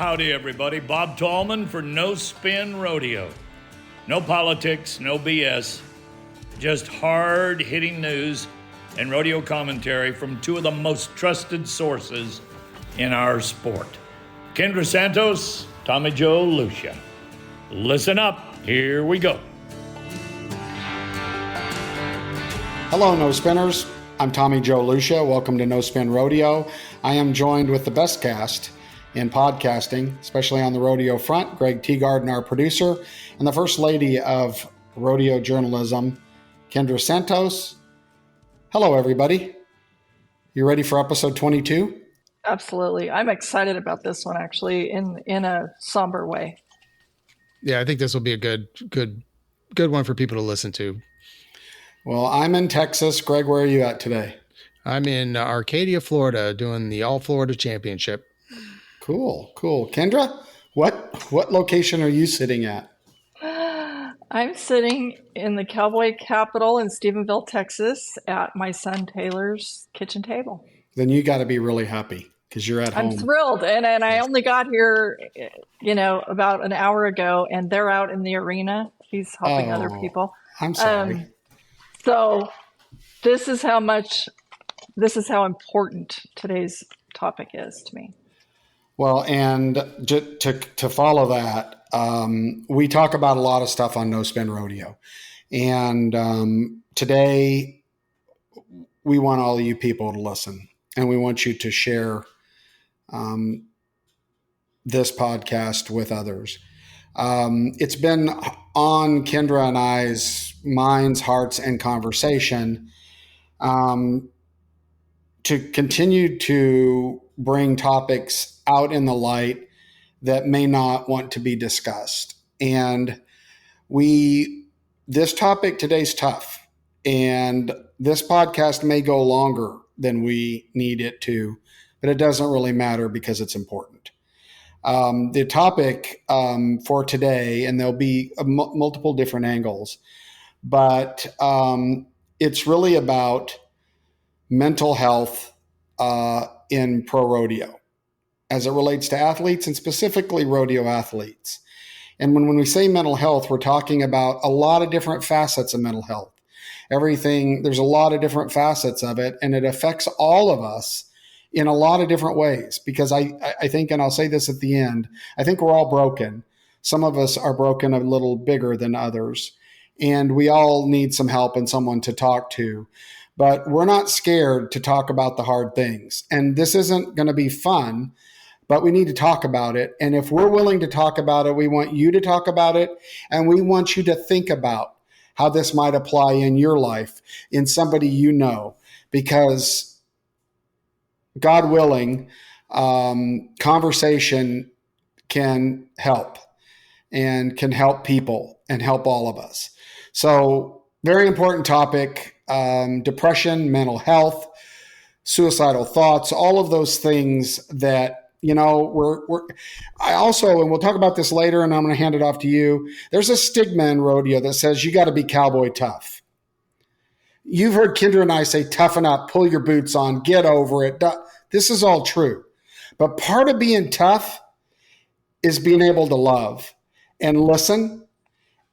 Howdy, everybody. Bob Tallman for No Spin Rodeo. No politics, no BS, just hard-hitting news and rodeo commentary from two of the most trusted sources in our sport. Kendra Santos, Tommy Joe Lucia. Listen up. Here we go. Hello, No Spinners. I'm Tommy Joe Lucia. Welcome to No Spin Rodeo. I am joined with the best cast in podcasting, especially on the rodeo front, Greg T. Gardiner, our producer, and the First Lady of Rodeo Journalism, Kendra Santos. Hello, everybody. You ready for episode 22? Absolutely. I'm excited about this one, actually, in a somber way. Yeah, I think this will be a good one for people to listen to. Well, I'm in Texas. Greg, where are you at today? I'm in Arcadia, Florida, doing the All Florida Championship. Cool. Kendra, what location are you sitting at? I'm sitting in the cowboy capital in Stephenville, Texas, at my son Taylor's kitchen table. Then you got to be really happy because you're at home. I'm thrilled. And I only got here, about an hour ago, and they're out in the arena. He's helping other people. I'm sorry. So this is how important today's topic is to me. Well, and to follow that, we talk about a lot of stuff on No Spin Rodeo. And today, we want all of you people to listen. And we want you to share this podcast with others. It's been on Kendra and I's minds, hearts, and conversation to continue to bring topics out in the light that may not want to be discussed. And this topic today's tough, and this podcast may go longer than we need it to, but it doesn't really matter because it's important. The topic for today, and there'll be multiple different angles, but it's really about mental health in pro rodeo as it relates to athletes and specifically rodeo athletes. And when we say mental health, we're talking about a lot of different facets of mental health. There's a lot of different facets of it, and it affects all of us in a lot of different ways. Because I think, and I'll say this at the end, I think we're all broken. Some of us are broken a little bigger than others, and we all need some help and someone to talk to. But we're not scared to talk about the hard things. And this isn't going to be fun, but we need to talk about it. And if we're willing to talk about it, we want you to talk about it. And we want you to think about how this might apply in your life, in somebody you know. Because God willing, conversation can help and can help people and help all of us. So very important topic, depression, mental health, suicidal thoughts, all of those things that, I also, and we'll talk about this later, and I'm going to hand it off to you. There's a stigma in rodeo that says you got to be cowboy tough. You've heard Kendra and I say, toughen up, pull your boots on, get over it. This is all true. But part of being tough is being able to love and listen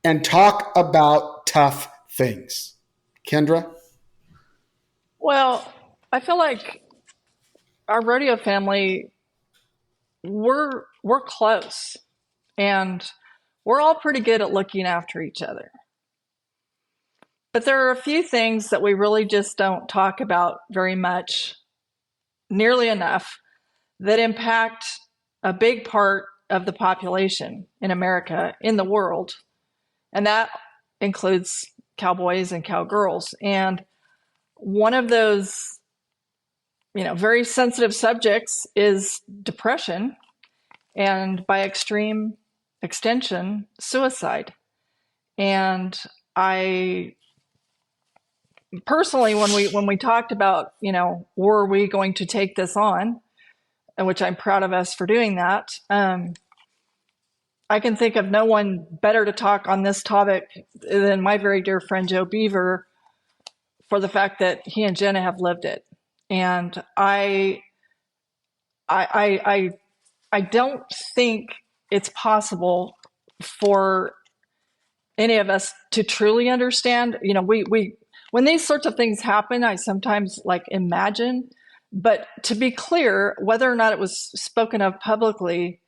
and talk about tough things. Kendra? Well, I feel like our rodeo family, we're close, and we're all pretty good at looking after each other. But there are a few things that we really just don't talk about very much, nearly enough, that impact a big part of the population in America, in the world. And that includes cowboys and cowgirls. And one of those, very sensitive subjects is depression, and by extreme extension, suicide. And I personally, when we talked about, were we going to take this on, and which I'm proud of us for doing that, I can think of no one better to talk on this topic than my very dear friend Joe Beaver, for the fact that he and Jenna have lived it. And I I don't think it's possible for any of us to truly understand. We when these sorts of things happen, I sometimes like imagine, but to be clear, whether or not it was spoken of publicly,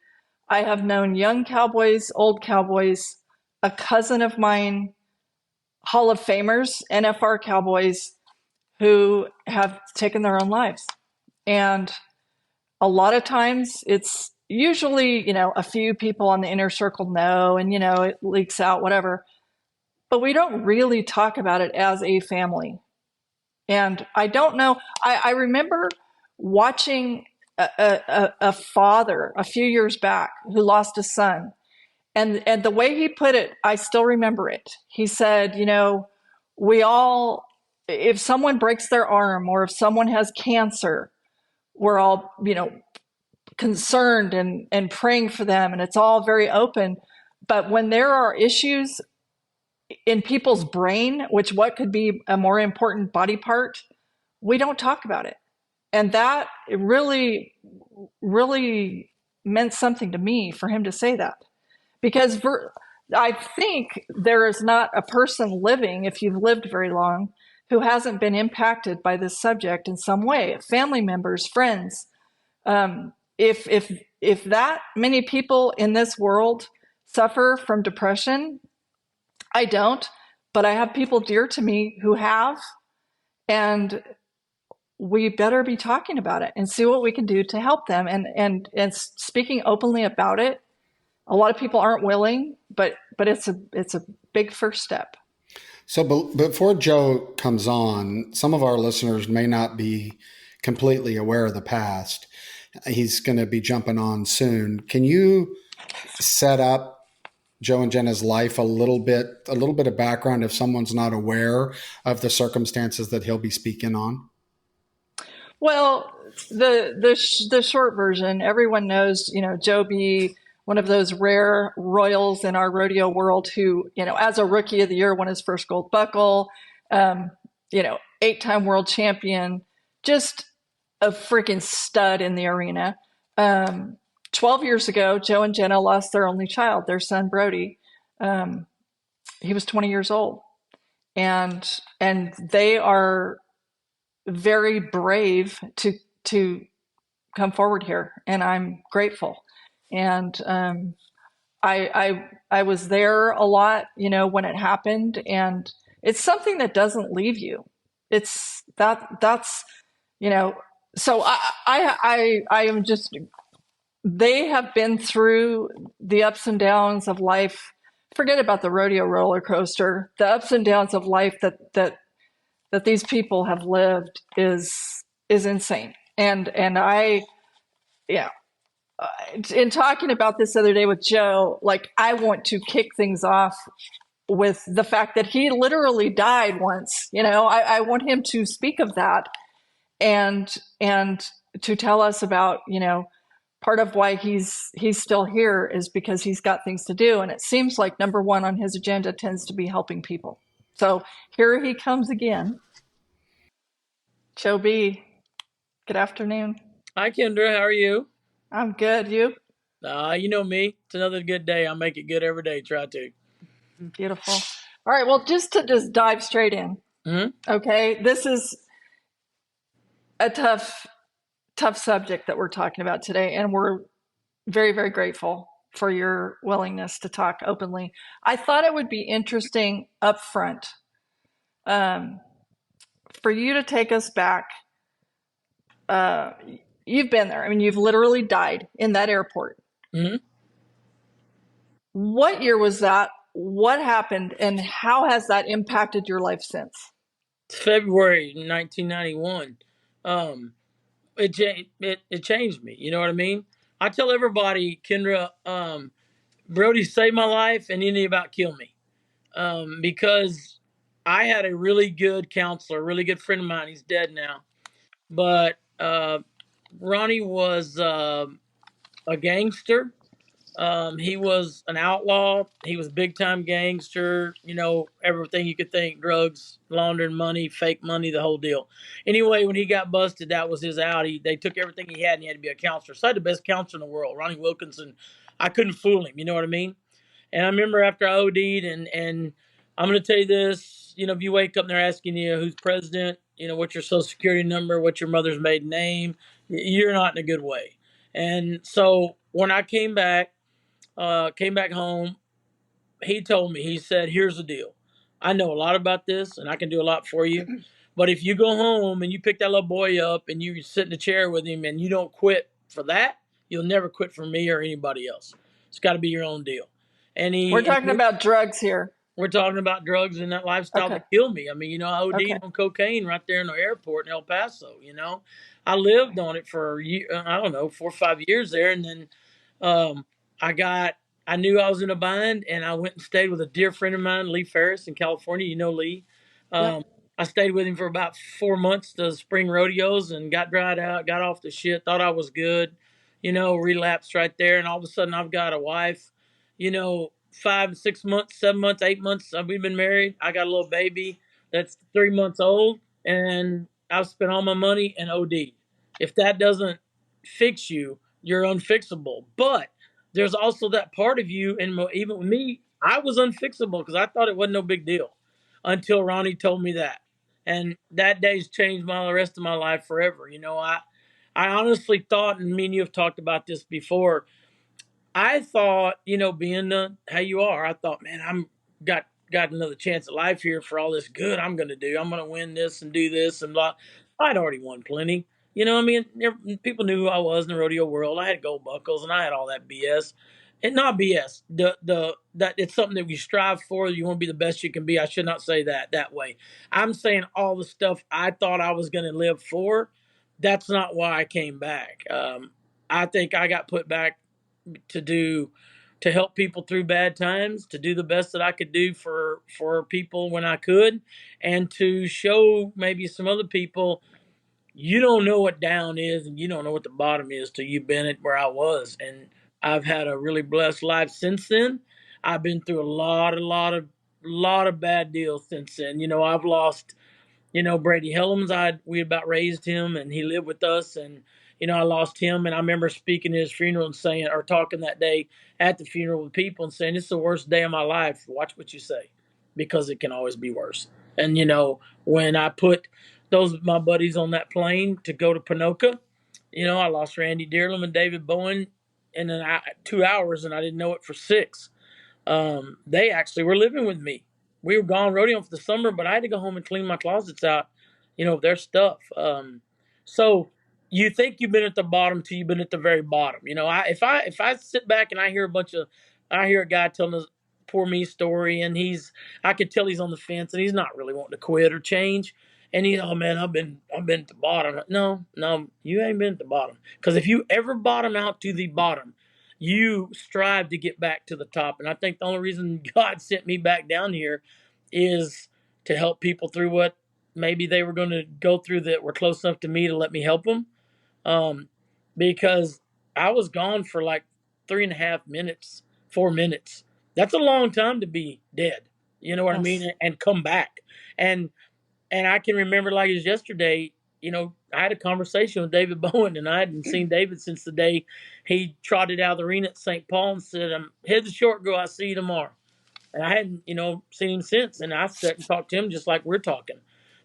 I have known young cowboys, old cowboys, a cousin of mine, Hall of Famers, NFR cowboys who have taken their own lives. And a lot of times it's usually, a few people on the inner circle know, and, it leaks out, whatever. But we don't really talk about it as a family. And I don't know, I remember watching a father a few years back who lost a son. And the way he put it, I still remember it. He said, we all, if someone breaks their arm or if someone has cancer, we're all, concerned and praying for them. And it's all very open. But when there are issues in people's brain, which what could be a more important body part, we don't talk about it. And that really, really meant something to me for him to say that. Because I think there is not a person living, if you've lived very long, who hasn't been impacted by this subject in some way. Family members, friends. If that many people in this world suffer from depression, I don't, but I have people dear to me who have, and we better be talking about it and see what we can do to help them, and speaking openly about it. A lot of people aren't willing, but it's a big first step. So before Joe comes on, some of our listeners may not be completely aware of the past. He's going to be jumping on soon. Can you set up Joe and Jenna's life a little bit of background if someone's not aware of the circumstances that he'll be speaking on? Well, the short version, everyone knows, Joe B., one of those rare royals in our rodeo world who, as a rookie of the year, won his first gold buckle, 8-time world champion, just a freaking stud in the arena. 12 years ago, Joe and Jenna lost their only child, their son, Brody. He was 20 years old. And they are very brave to come forward here. And I'm grateful. And I was there a lot, when it happened. And it's something that doesn't leave you. It's that's, so I am just, they have been through the ups and downs of life. Forget about the rodeo roller coaster. The ups and downs of life that these people have lived is insane. And I, yeah, in talking about this the other day with Joe, like, I want to kick things off with the fact that he literally died once. I want him to speak of that and to tell us about, part of why he's still here is because he's got things to do. And it seems like number one on his agenda tends to be helping people. So here he comes again. Joe B., good afternoon. Hi, Kendra. How are you? I'm good. You? You know me. It's another good day. I make it good every day. Try to. Beautiful. All right. Well, just dive straight in. Mm-hmm. Okay. This is a tough subject that we're talking about today, and we're very, very grateful for your willingness to talk openly. I thought it would be interesting up front for you to take us back. You've been there. I mean, you've literally died in that airport. Mm-hmm. What year was that? What happened, and how has that impacted your life since? It's February 1991. It changed me. You know what I mean? I tell everybody, Kendra, Brody saved my life and he about killed me. Because I had a really good counselor, a really good friend of mine. He's dead now. But Ronnie was a gangster. He was an outlaw. He was a big time gangster. Everything you could think: drugs, laundering money, fake money, the whole deal. Anyway, when he got busted, that was his out. They took everything he had, and he had to be a counselor. So I had the best counselor in the world, Ronnie Wilkinson. I couldn't fool him. You know what I mean? And I remember after I OD'd, and I'm going to tell you this: if you wake up and they're asking you who's president, what's your social security number, what's your mother's maiden name, you're not in a good way. And so when I came back home, he told me, he said, here's the deal. I know a lot about this and I can do a lot for you. But if you go home and you pick that little boy up and you sit in the chair with him and you don't quit for that, you'll never quit for me or anybody else. It's got to be your own deal. And We're talking about drugs here. we're talking about drugs and that lifestyle Okay. that killed me. I mean, I OD'd Okay. on cocaine right there in the airport in El Paso. I lived on it for, I don't know, 4 or 5 years there. And then um, I knew I was in a bind, and I went and stayed with a dear friend of mine, Lee Ferris, in California. You know Lee. Yep. I stayed with him for about 4 months to spring rodeos and got dried out, got off the shit, thought I was good, relapsed right there. And all of a sudden I've got a wife, 5, 6 months, 7 months, 8 months. We've been married. I got a little baby that's 3 months old, and I've spent all my money and OD. If that doesn't fix you, you're unfixable. But there's also that part of you, and even with me, I was unfixable because I thought it wasn't no big deal until Ronnie told me that. And that day's changed the rest of my life forever. I honestly thought, and me and you have talked about this before, I thought, being how you are, I thought, man, got another chance at life here for all this good I'm going to do. I'm going to win this and do this and blah. I'd already won plenty. People knew who I was in the rodeo world. I had gold buckles and I had all that BS. And not BS. That it's something that we strive for. You want to be the best you can be. I should not say that way. I'm saying all the stuff I thought I was going to live for. That's not why I came back. I think I got put back to help people through bad times, to do the best that I could do for people when I could, and to show maybe some other people you don't know what down is and you don't know what the bottom is till you've been at where I was. And I've had a really blessed life since then. I've been through a lot of bad deals since then. I've lost Brady Helms, we about raised him and he lived with us, and I lost him. And I remember speaking at his funeral and saying, or talking that day at the funeral with people and saying, "It's the worst day of my life. Watch what you say, because it can always be worse." And when I put my buddies on that plane to go to Pinoca, I lost Randy Dearlam and David Bowen in 2 hours, and I didn't know it for 6. They actually were living with me. We were gone rodeoing for the summer, but I had to go home and clean my closets out, their stuff. So you think you've been at the bottom till you've been at the very bottom. If I sit back and I hear a guy telling a poor me story, and I could tell he's on the fence and he's not really wanting to quit or change. And he's, "Oh man, I've been at the bottom." No, you ain't been at the bottom. Because if you ever bottom out to the bottom, you strive to get back to the top. And I think the only reason God sent me back down here is to help people through what maybe they were going to go through that were close enough to me to let me help them. Because I was gone for like 3.5 minutes, 4 minutes. That's a long time to be dead. You know what I mean? And come back. And I can remember like it was yesterday, I had a conversation with David Bowen, and I hadn't seen David since the day he trotted out of the arena at St. Paul and said, "Head to short, girl, I'll see you tomorrow." And I hadn't, seen him since. And I sat and talked to him just like we're talking.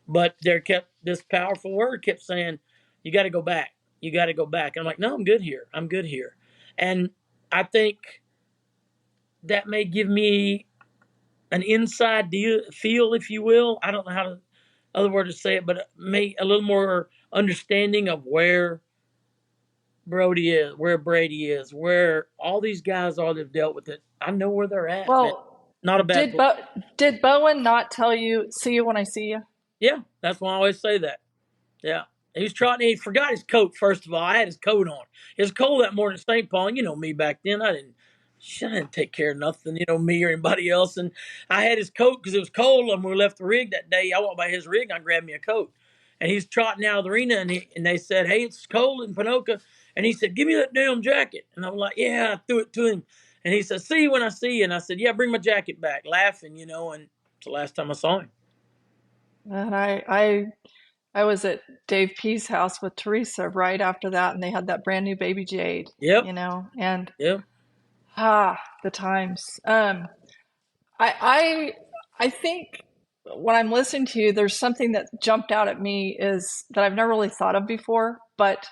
But there kept this powerful word kept saying, "You got to go back. You got to go back." And I'm like, "No, I'm good here. I'm good here." And I think that may give me an inside feel, if you will. I don't know how to other word to say it, but a little more understanding of where Brody is, where Brady is, where all these guys are that've dealt with it. I know where they're at. Well, man. Not a bad did Bowen not tell you, "See you when I see you"? Yeah, that's why I always say that. Yeah. He was trotting. He forgot his coat, first of all. I had his coat on. It was cold that morning at St. Paul. And me back then. I didn't take care of nothing, me or anybody else. And I had his coat because it was cold. And when we left the rig that day, I walked by his rig and I grabbed me a coat. and he's trotting out of the arena, and they said, "Hey, it's cold in Pinoka," and he said, "Give me that damn jacket," and I'm like, "Yeah," I threw it to him, and he said, "See you when I see you," and I said, "Yeah, bring my jacket back," laughing, and it's the last time I saw him. And I was at Dave P's house with Teresa right after that, and they had that brand new baby Jade, Yep, and yep. the times. I think when I'm listening to you, there's something that jumped out at me is that I've never really thought of before, but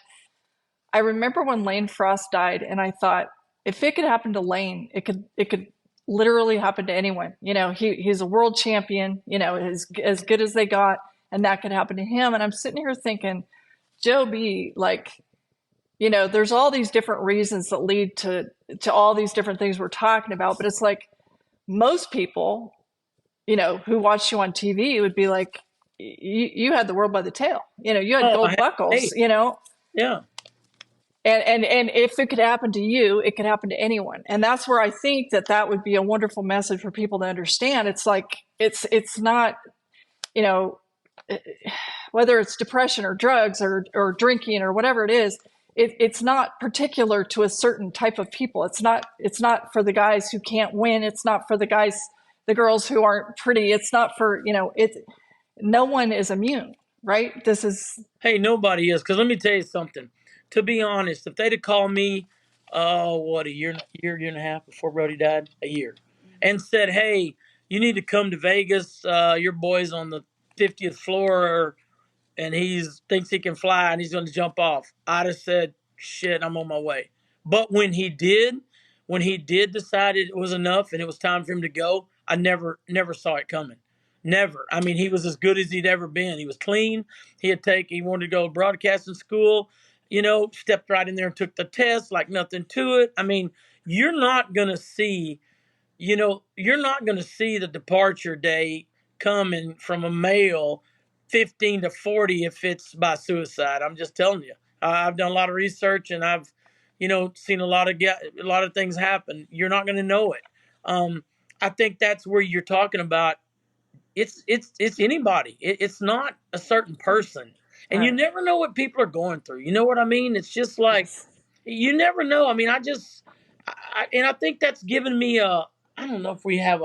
I remember when Lane Frost died, and I thought if it could happen to Lane, it could literally happen to anyone. He's a world champion, as good as they got, and that could happen to him. And I'm sitting here thinking, Joe B, like, there's all these different reasons that lead to all these different things we're talking about, but it's like most people, who watch you on TV would be like, you had the world by the tail. You had gold buckles. Yeah. And if it could happen to you, it could happen to anyone. And that's where I think that would be a wonderful message for people to understand. It's like it's not, whether it's depression or drugs or drinking or whatever it is. It's not particular to a certain type of people. It's not for the guys who can't win. It's not for the girls who aren't pretty. It's not for, no one is immune, right? Hey, nobody is. Because let me tell you something. To be honest, if they'd have called me, a year and a half before Brody died, a year, and said, "Hey, you need to come to Vegas. Your boy's on the 50th floor, and he thinks he can fly, and he's going to jump off," I'd have said, "Shit, I'm on my way." But when he did decide it was enough and it was time for him to go, I never saw it coming. Never. I mean, he was as good as he'd ever been. He was clean. He wanted to go to broadcasting school, stepped right in there and took the test like nothing to it. I mean, you're not going to see the departure day coming from a male 15 to 40 if it's by suicide. I'm just telling you. I've done a lot of research, and I've, seen a lot of things happen. You're not going to know it. I think that's where you're talking about. It's anybody. It's not a certain person, and Right. you never know what people are going through. You know what I mean? It's just like you never know. I mean, I think that's given me I don't know if we have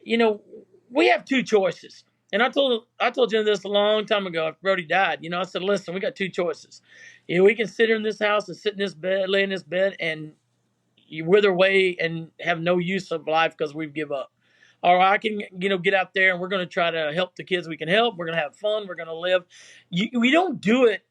we have two choices. And I told you this a long time ago after Brody died. I said, listen, we got two choices. We can sit here in this house and sit in this bed, lay in this bed, and you wither away and have no use of life because we've give up. Or I can, get out there and we're going to try to help the kids we can help. We're going to have fun. We're going to live. We don't do it.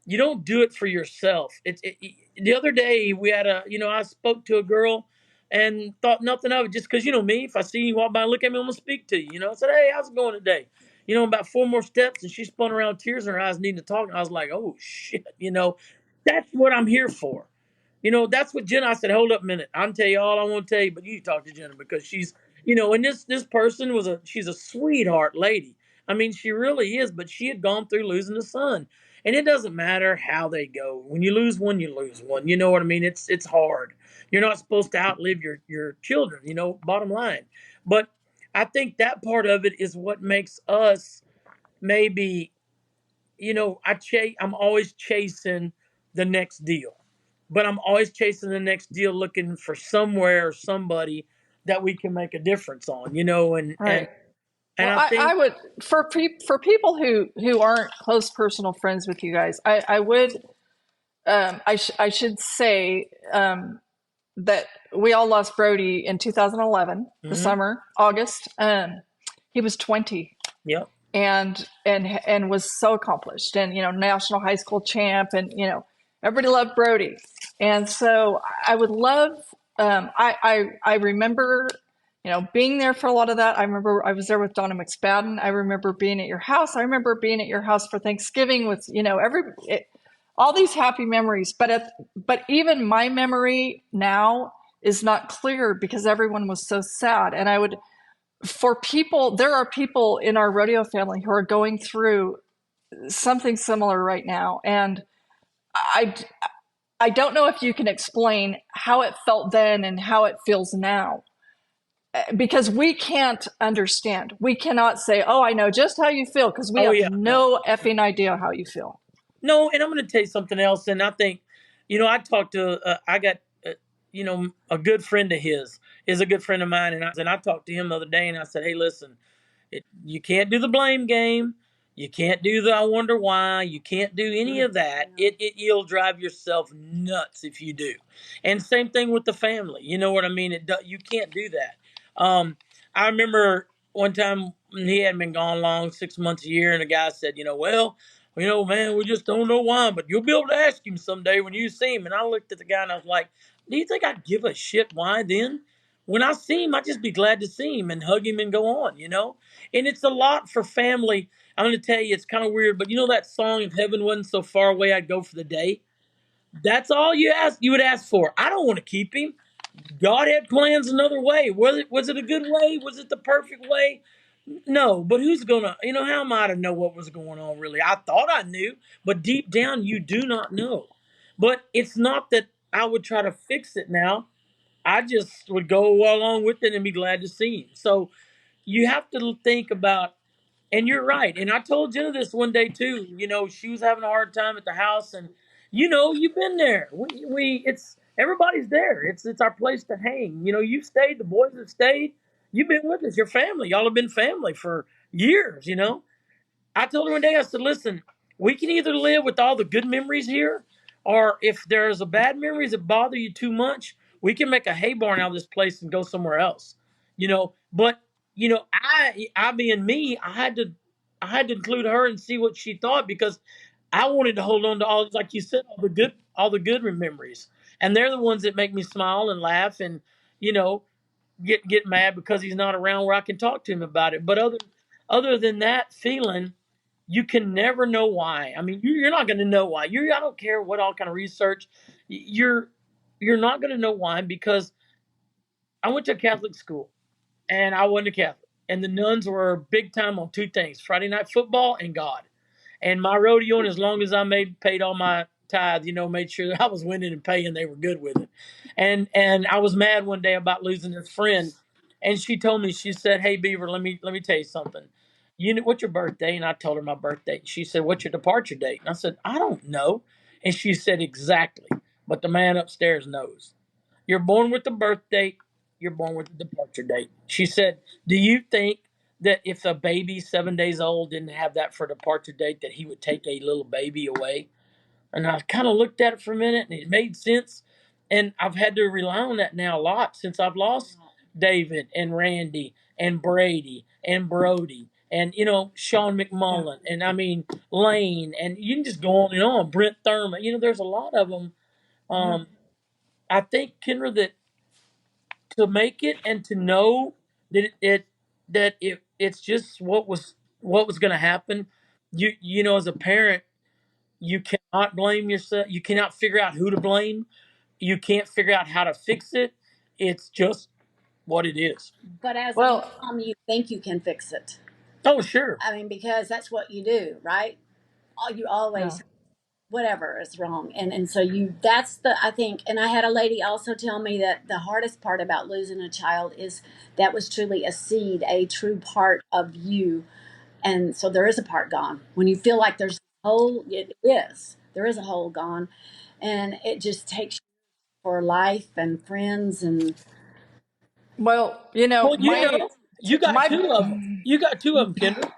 You don't do it for yourself. The other day we had I spoke to a girl and thought nothing of it just because, me, if I see you walk by and look at me, I'm going to speak to you. I said, "Hey, how's it going today?" About 4 more steps and she spun around, tears in her eyes, needing to talk. And I was like, oh, shit, that's what I'm here for. That's what Jenna, I said, hold up a minute. I'll tell you all I want to tell you, but you talk to Jenna because she's, and this person she's a sweetheart lady. I mean, she really is, but she had gone through losing a son. And it doesn't matter how they go. When you lose one, you lose one. You know what I mean? It's hard. You're not supposed to outlive your children, bottom line. But I think that part of it is what makes us maybe, I'm always chasing the next deal. But I'm always chasing the next deal, looking for somewhere or somebody that we can make a difference on, and Right. and Well, I think I would for people who aren't close personal friends with you guys, I would I should say that we all lost Brody in 2011, the summer, August. He was 20. Yep. And was so accomplished, and national high school champ, and everybody loved Brody. And so I would love. I remember being there for a lot of that. I remember I was there with Donna McSpadden. I remember being at your house. I remember being at your house for Thanksgiving with all these happy memories. But even my memory now is not clear because everyone was so sad. And I would, for people, there are people in our rodeo family who are going through something similar right now. And I don't know if you can explain how it felt then and how it feels now. because we can't understand. We cannot say, oh, I know just how you feel, because we Oh have yeah, no effing idea how you feel. no. And I'm going to tell you something else. And I think, I talked to, I got, a good friend of his is a good friend of mine, and I talked to him the other day, and I said, hey, listen, you can't do the blame game. You can't do the I wonder why. You can't do any of that. You'll drive yourself nuts if you do. And same thing with the family. You know what I mean? You can't do that. I remember one time he hadn't been gone long, 6 months, a year, and the guy said, well, man, we just don't know why, but you'll be able to ask him someday when you see him. And I looked at the guy and I was like, do you think I'd give a shit why then? When I see him, I'd just be glad to see him and hug him and go on, And it's a lot for family. I'm going to tell you, it's kind of weird, but that song, If Heaven Wasn't So Far Away, I'd Go for the Day. That's all you would ask for. I don't want to keep him. God had plans another way. Was it a good way? Was it the perfect way? No, but who's gonna, how am I to know what was going on really? I thought I knew, but deep down you do not know. But it's not that I would try to fix it now. I just would go along with it and be glad to see him. So you have to think about, and you're right. And I told Jenna this one day too. She was having a hard time at the house, and you've been there. It's everybody's there. It's our place to hang. You've stayed. The boys have stayed. You've been with us. Your family. Y'all have been family for years. I told her one day, I said, listen, we can either live with all the good memories here, or if there's a bad memories that bother you too much, we can make a hay barn out of this place and go somewhere else. But I being me, I had to include her and see what she thought, because I wanted to hold on to all, like you said, all the good memories. And they're the ones that make me smile and laugh and, you know, get mad because he's not around where I can talk to him about it. But other than that feeling, you can never know why. I mean, you're not going to know why. I don't care what all kind of research. You're not going to know why, because I went to a Catholic school and I wasn't a Catholic, and the nuns were big time on two things: Friday night football and God. And my rodeoing, as long as I paid all my tithe, made sure that I was winning and paying, they were good with it. And I was mad one day about losing this friend, and she told me, she said, "Hey Beaver, let me tell you something. What's your birthday?" And I told her my birthday. She said, "What's your departure date?" And I said, "I don't know." And she said, "Exactly, but the man upstairs knows. You're born with the birth date. You're born with the departure date." She said, "Do you think that if a baby 7 days old didn't have that for departure date, that he would take a little baby away?" And I kind of looked at it for a minute, and it made sense. And I've had to rely on that now a lot since I've lost David and Randy and Brady and Brody and, Sean McMullen and, I mean, Lane, and you can just go on and on. Brent Thurman. There's a lot of them. I think, Kendra, that to make it and to know that it's just what was going to happen. As a parent, you cannot blame yourself. You cannot figure out who to blame. You can't figure out how to fix it. It's just what it is. But as a Well, mom, you think you can fix it. Oh, sure. I mean, because that's what you do, right? You always, yeah. whatever is wrong. And so that's I think, and I had a lady also tell me that the hardest part about losing a child is that was truly a seed, a true part of you. And so there is a part gone. When you feel like there's a hole, there is a hole gone. And it just takes you for life and friends and Well, Well, my you got my two of them. You got two of them, Kendra.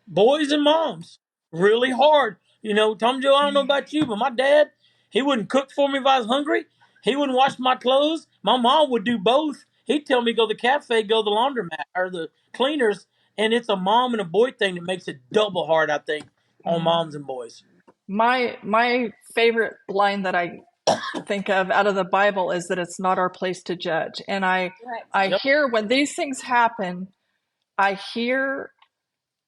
Boys and moms. Really hard. Tom Joe, I don't know about you, but my dad, he wouldn't cook for me if I was hungry. He wouldn't wash my clothes. My mom would do both. He'd tell me go to the cafe, go to the laundromat or the cleaners. And it's a mom and a boy thing that makes it double hard, I think, on moms and boys. my favorite line that I think of out of the Bible is that it's not our place to judge. And I Yep. hear when these things happen, I hear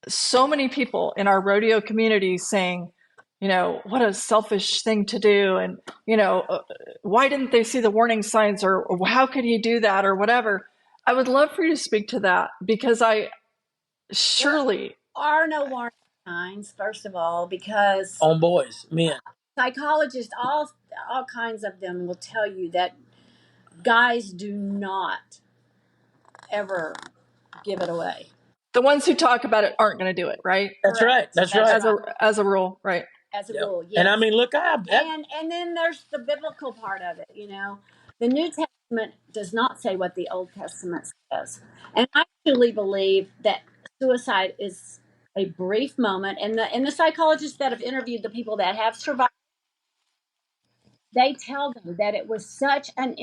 so many people in our rodeo community saying, what a selfish thing to do. And, why didn't they see the warning signs, or how could he do that, or whatever. I would love for you to speak to that, because surely, are no warning signs, first of all, because On boys, men. psychologists, all kinds of them will tell you that guys do not ever give it away. The ones who talk about it aren't going to do it, right? That's right. That's right. As a rule, right? As a Yep. rule, yes. And I mean, look, and then there's the biblical part of it. The New Testament does not say what the Old Testament says, and I truly believe that suicide is a brief moment. And the psychologists that have interviewed the people that have survived, they tell them that it was such an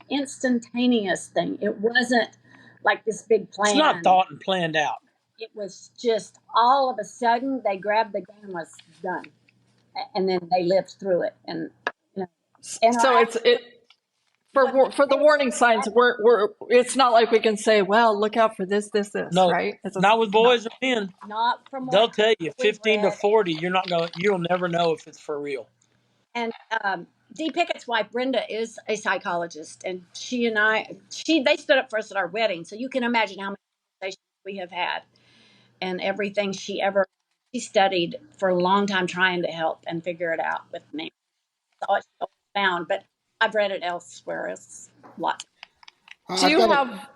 instantaneous thing. It wasn't like this big plan. it's not thought and planned out. It was just all of a sudden they grabbed the gun and was done, and then they lived through it. And so for the warning signs, we're it's not like we can say, well, look out for this, No, right? not with boys or men. not from They'll what tell you we've 15 to read. 40. You'll never know if it's for real. And Dee Pickett's wife, Brenda, is a psychologist, and they stood up for us at our wedding. So you can imagine how many conversations we have had, and everything she studied for a long time trying to help and figure it out with me. That's all she found, but I've read it elsewhere. It's lots. Do you have?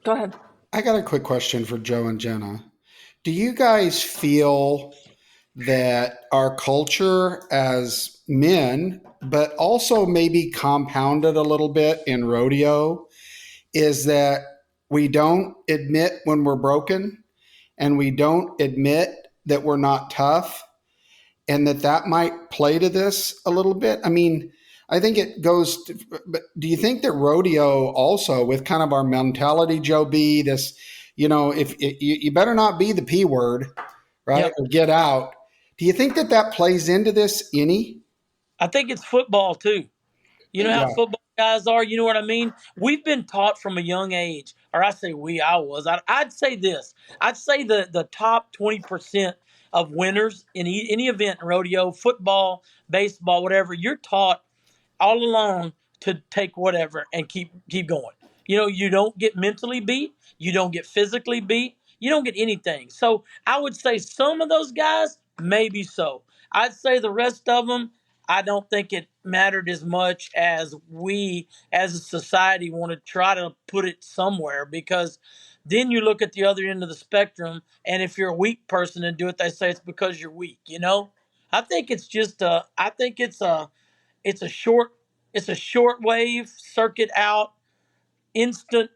Go ahead. I got a quick question for Joe and Jenna. Do you guys feel that our culture as men, but also maybe compounded a little bit in rodeo, is that we don't admit when we're broken and we don't admit that we're not tough, and that might play to this a little bit? I mean, I think it goes to, but do you think that rodeo also, with kind of our mentality, Joe B, this, if you better not be the P word, right? Yep. Or get out. Do you think that plays into this any? I think it's football too. You know how football guys are? You know what I mean? We've been taught from a young age, or I say I'd say this. I'd say the top 20% of winners in any event in rodeo, football, baseball, whatever, you're taught all along to take whatever and keep going. You don't get mentally beat. You don't get physically beat. You don't get anything. So I would say some of those guys, maybe so. I'd say the rest of them, I don't think it mattered as much as we as a society want to try to put it somewhere, because then you look at the other end of the spectrum, and if you're a weak person and do it, they say it's because you're weak. I think it's just it's a short wave circuit out, instant,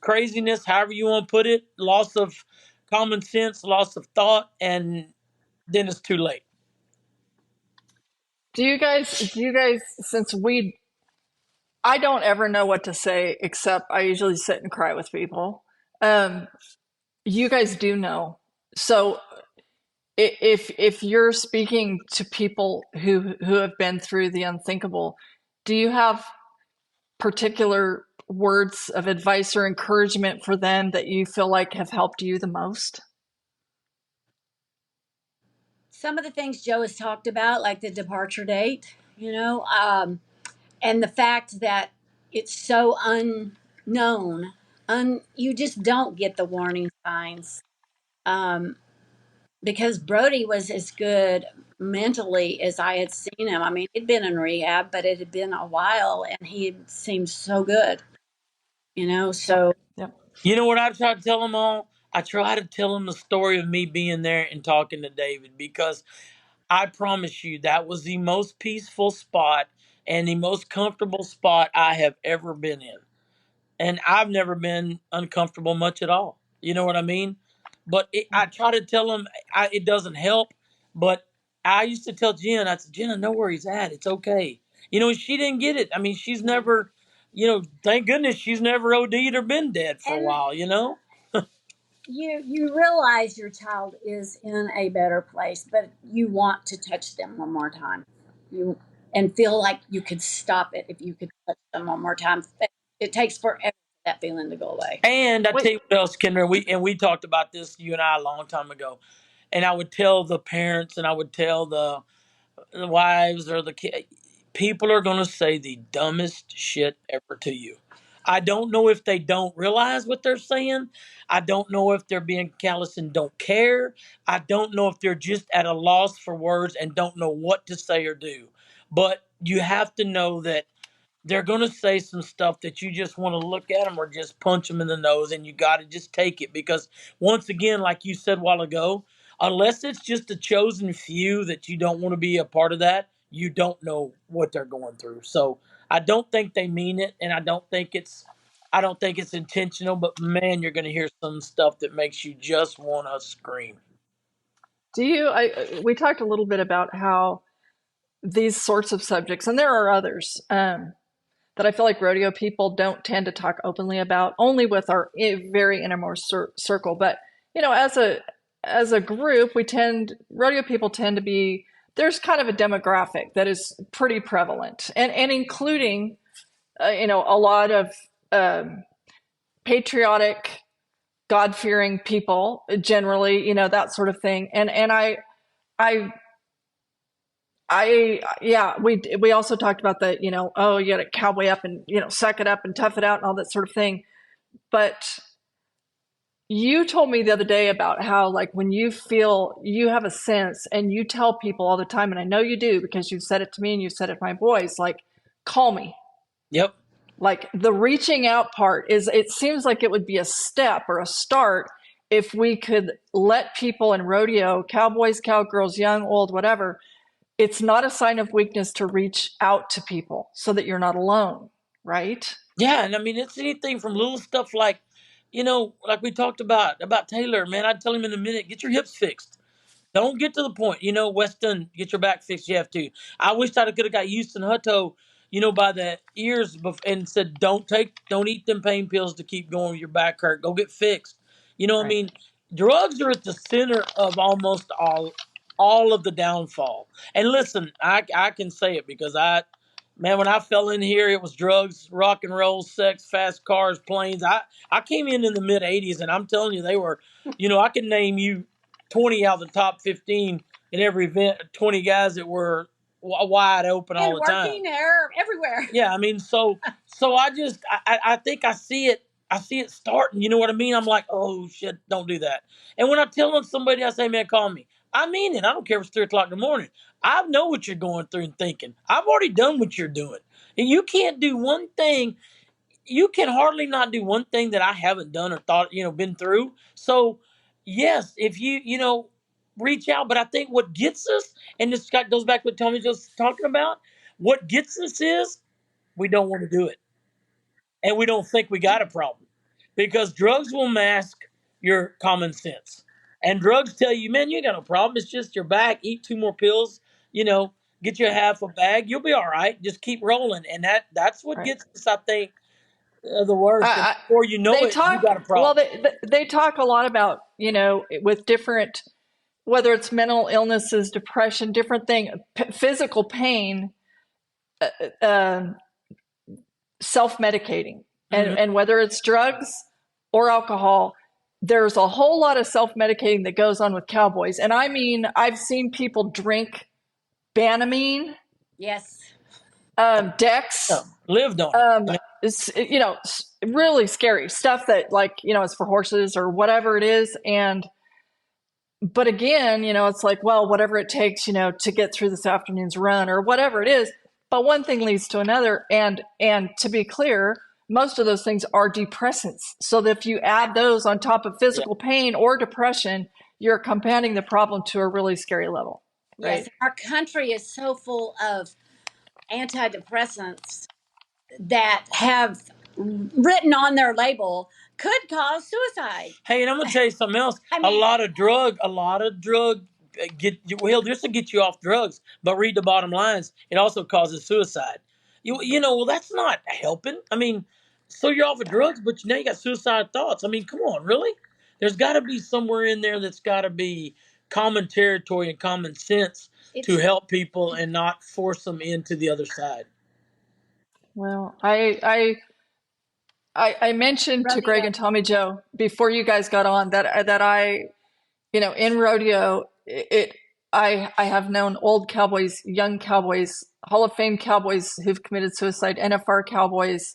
craziness, however you want to put it, loss of common sense, loss of thought, and then it's too late. Do you guys, since I don't ever know what to say, except I usually sit and cry with people. You guys do know. So if you're speaking to people who have been through the unthinkable, do you have particular words of advice or encouragement for them that you feel like have helped you the most? Some of the things Joe has talked about, like the departure date, and the fact that it's so unknown, you just don't get the warning signs. Because Brody was as good mentally as I had seen him. I mean, he'd been in rehab, but it had been a while, and he seemed so good. So. Yep. You know what I try to tell them all? I try to tell them the story of me being there and talking to David, because I promise you that was the most peaceful spot and the most comfortable spot I have ever been in. And I've never been uncomfortable much at all. You know what I mean? But I try to tell them it doesn't help. But I used to tell Jen, I said, Jen, I know where he's at. It's okay. She didn't get it. I mean, she's never, thank goodness she's never OD'd or been dead for a while, You realize your child is in a better place, but you want to touch them one more time. And feel like you could stop it if you could touch them one more time. It takes forever for that feeling to go away. And I tell you what else, Kendra, we talked about this, you and I, a long time ago. And I would tell the parents, and I would tell the wives or the kids, people are going to say the dumbest shit ever to you. I don't know if they don't realize what they're saying. I don't know if they're being callous and don't care. I don't know if they're just at a loss for words and don't know what to say or do. But you have to know that they're going to say some stuff that you just want to look at them or just punch them in the nose, and you got to just take it because, once again, like you said a while ago, unless it's just a chosen few that you don't want to be a part of that, you don't know what they're going through. So I don't think they mean it, and I don't think it's intentional, but man, you're going to hear some stuff that makes you just want to scream. We talked a little bit about how these sorts of subjects, and there are others, that I feel like rodeo people don't tend to talk openly about, only with our very innermost circle. But as a group, rodeo people tend to be, there's kind of a demographic that is pretty prevalent, and including a lot of patriotic, God-fearing people generally, that sort of thing. And yeah, we also talked about the, oh, you got to cowboy up and, suck it up and tough it out and all that sort of thing. But you told me the other day about how, like, when you feel you have a sense and you tell people all the time, and I know you do because you've said it to me and you've said it to my boys, like, call me. Yep. Like, the reaching out part it seems like it would be a step or a start if we could let people in rodeo, cowboys, cowgirls, young, old, whatever, it's not a sign of weakness to reach out to people so that you're not alone, right? Yeah, and I mean, it's anything from little stuff like, like we talked about Taylor, man, I'd tell him in a minute, get your hips fixed. Don't get to the point, Weston, get your back fixed. You have to. I wish I could have got Houston Hutto, by the ears and said, don't eat them pain pills to keep going with your back hurt. Go get fixed. I mean, drugs are at the center of almost all of the downfall. And listen, I can say it because man, when I fell in here, it was drugs, rock and roll, sex, fast cars, planes. I came in the mid '80s, and I'm telling you, they were, I can name you 20 out of the top 15 in every event, 20 guys that were wide open all the time. Working there everywhere. Yeah, I mean, so I think I see it starting. You know what I mean? I'm like, oh shit, don't do that. And when I tell somebody, I say, man, call me. I mean it. I don't care if it's 3:00 in the morning. I know what you're going through and thinking. I've already done what you're doing. And you can't do one thing. You can hardly not do one thing that I haven't done or thought, been through. So yes, if you reach out, but I think what gets us, and this goes back to what Tommy just talking about, what gets us is we don't want to do it. And we don't think we got a problem because drugs will mask your common sense. And drugs tell you, man, you ain't got no problem. It's just your back. Eat 2 more pills, get you half a bag. You'll be all right. Just keep rolling. And that's what gets us, I think, the worst. Before you know it, you got a problem. Well, they talk a lot about, with different, whether it's mental illnesses, depression, different thing, physical pain, self-medicating, and whether it's drugs or alcohol, there's a whole lot of self-medicating that goes on with cowboys. And I mean, I've seen people drink Banamine, Yes, Dex, lived on it. it's, really scary stuff that, like, is for horses or whatever it is. But again, it's like, well, whatever it takes, to get through this afternoon's run or whatever it is. But one thing leads to another. And to be clear, most of those things are depressants. So that if you add those on top of physical pain or depression, you're compounding the problem to a really scary level. Right? Yes, our country is so full of antidepressants that have written on their label could cause suicide. Hey, and I'm gonna tell you something else. A lot of drug this will get you off drugs, but read the bottom lines. It also causes suicide. Well, that's not helping. I mean, so you're off of drugs, but now you got suicide thoughts. I mean, come on, really? There's got to be somewhere in there that's got to be common territory and common sense to help people and not force them into the other side. Well, I mentioned to Greg and Tommy Joe before you guys got on that I, in rodeo, I have known old cowboys, young cowboys, Hall of Fame cowboys who've committed suicide, NFR cowboys,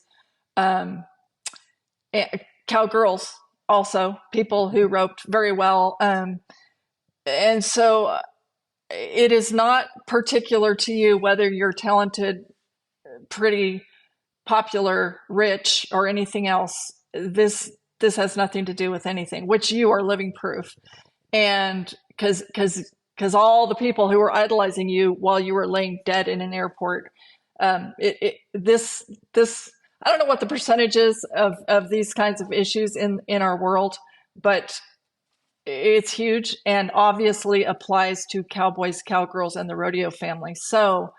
cowgirls, also people who roped very well, and so it is not particular to you whether you're talented, pretty, popular, rich, or anything else. This has nothing to do with anything, which you are living proof. And because all the people who were idolizing you while you were laying dead in an airport, this I don't know what the percentage is of these kinds of issues in our world, but it's huge and obviously applies to cowboys, cowgirls, and the rodeo family. So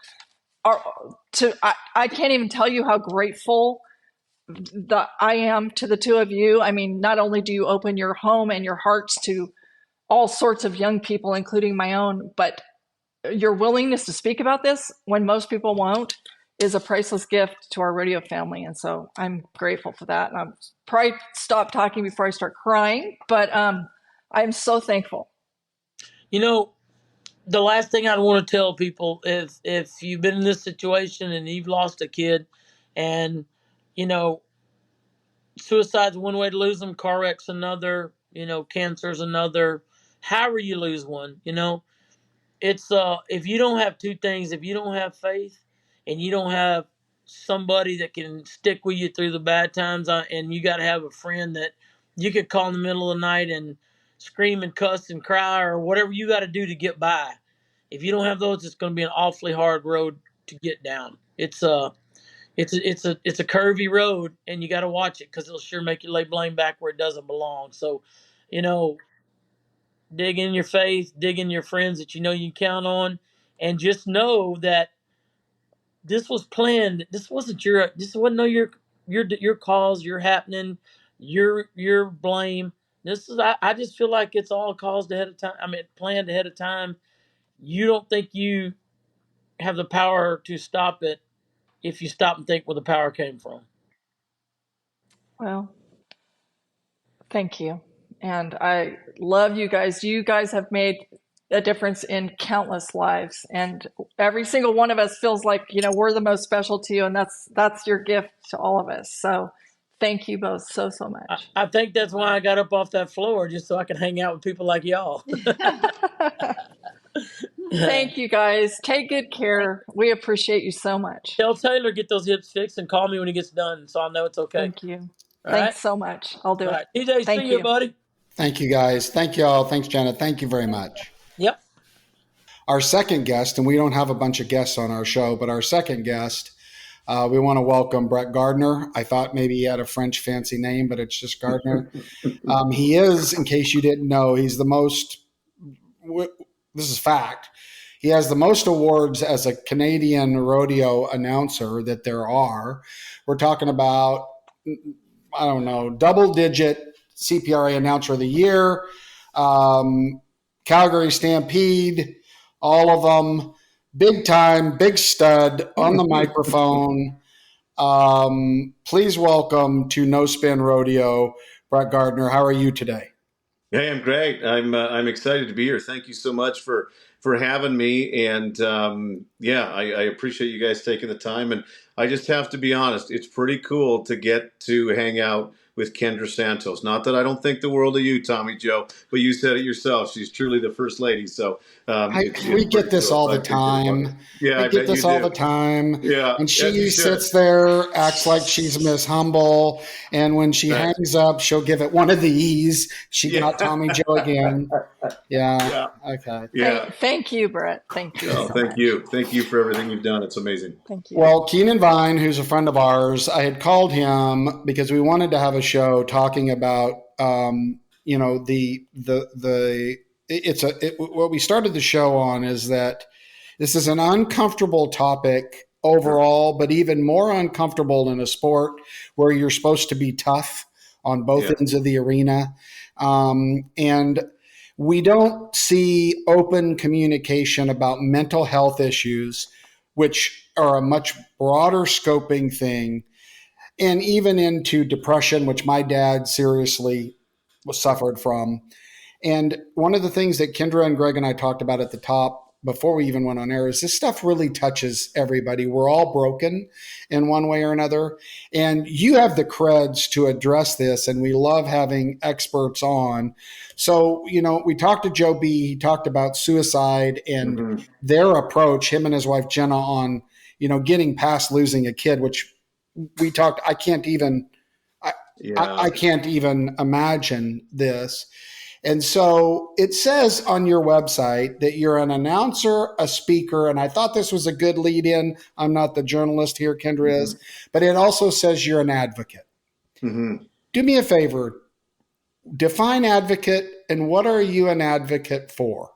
I can't even tell you how grateful I am to the two of you. I mean, not only do you open your home and your hearts to all sorts of young people, including my own, but your willingness to speak about this when most people won't is a priceless gift to our rodeo family. And so I'm grateful for that. And I'll probably stop talking before I start crying, but I'm so thankful. You know, the last thing I'd want to tell people is if you've been in this situation and you've lost a kid, and, you know, suicide's one way to lose them, car wreck's another, you know, cancer's another, however you lose one, you know, it's if you don't have two things, if you don't have faith and you don't have somebody that can stick with you through the bad times, and you got to have a friend that you could call in the middle of the night and scream and cuss and cry or whatever you got to do to get by. If you don't have those, it's going to be an awfully hard road to get down. It's a curvy road, and you got to watch it because it'll sure make you lay blame back where it doesn't belong. So, you know, dig in your faith, dig in your friends that you know you can count on, and just know that this was planned. This wasn't your cause, your happening, your blame. This is I just feel like it's all caused ahead of time. I mean, planned ahead of time. You don't think you have the power to stop it if you stop and think where the power came from. Well, thank you. And I love you guys. You guys have made a difference in countless lives. And every single one of us feels like, you know, we're the most special to you. And that's your gift to all of us. So thank you both so much. I think that's why I got up off that floor, just so I can hang out with people like y'all. Thank you guys. Take good care. We appreciate you so much. Tell Taylor get those hips fixed and call me when he gets done, so I'll know it's okay. Thank you. Thanks so much. I'll do it. TJ, Thank see you, buddy. Thank you, guys. Thank you all. Thanks, Jenna. Thank you very much. Yep. Our second guest, and we don't have a bunch of guests on our show, but our second guest, we want to welcome Brett Gardiner. I thought maybe he had a French fancy name, but it's just Gardiner. He is, in case you didn't know, he's the most, this is fact, he has the most awards as a Canadian rodeo announcer that there are. We're talking about, I don't know, double-digit CPRA Announcer of the Year, Calgary Stampede, all of them, big time, big stud on the microphone. Please welcome to No Spin Rodeo, Brett Gardiner. How are you today? Hey, I'm great. I'm excited to be here. Thank you so much for having me. And I appreciate you guys taking the time. And I just have to be honest, it's pretty cool to get to hang out with Kendra Santos. Not that I don't think the world of you, Tommy Joe, but you said it yourself. She's truly the first lady. So we get this all the time. Yeah, we get this all the time. Yeah, and she sits there, acts like she's Miss Humble, and when she hangs up, she'll give it one of these. She got Tommy Joe again. Yeah. Okay. Yeah. Thank you, Brett. Thank you. Thank you. Thank you for everything you've done. It's amazing. Thank you. Well, Keenan Vine, who's a friend of ours, I had called him because we wanted to have a show talking about, what we started the show on is that this is an uncomfortable topic overall, but even more uncomfortable in a sport where you're supposed to be tough on both ends of the arena. And we don't see open communication about mental health issues, which are a much broader scoping thing, and even into depression, which my dad seriously suffered from. And one of the things that Kendra and Greg and I talked about at the top before we even went on air is this stuff really touches everybody. We're all broken in one way or another. And you have the creds to address this, and we love having experts on. So, we talked to Joe B. He talked about suicide and their approach, him and his wife Jenna, on, getting past losing a kid, which we talked, I can't even Yeah. I can't even imagine this. And so it says on your website that you're an announcer, a speaker, and I thought this was a good lead in. I'm not the journalist here, Kendra is, but it also says you're an advocate. Mm-hmm. Do me a favor, define advocate, and what are you an advocate for?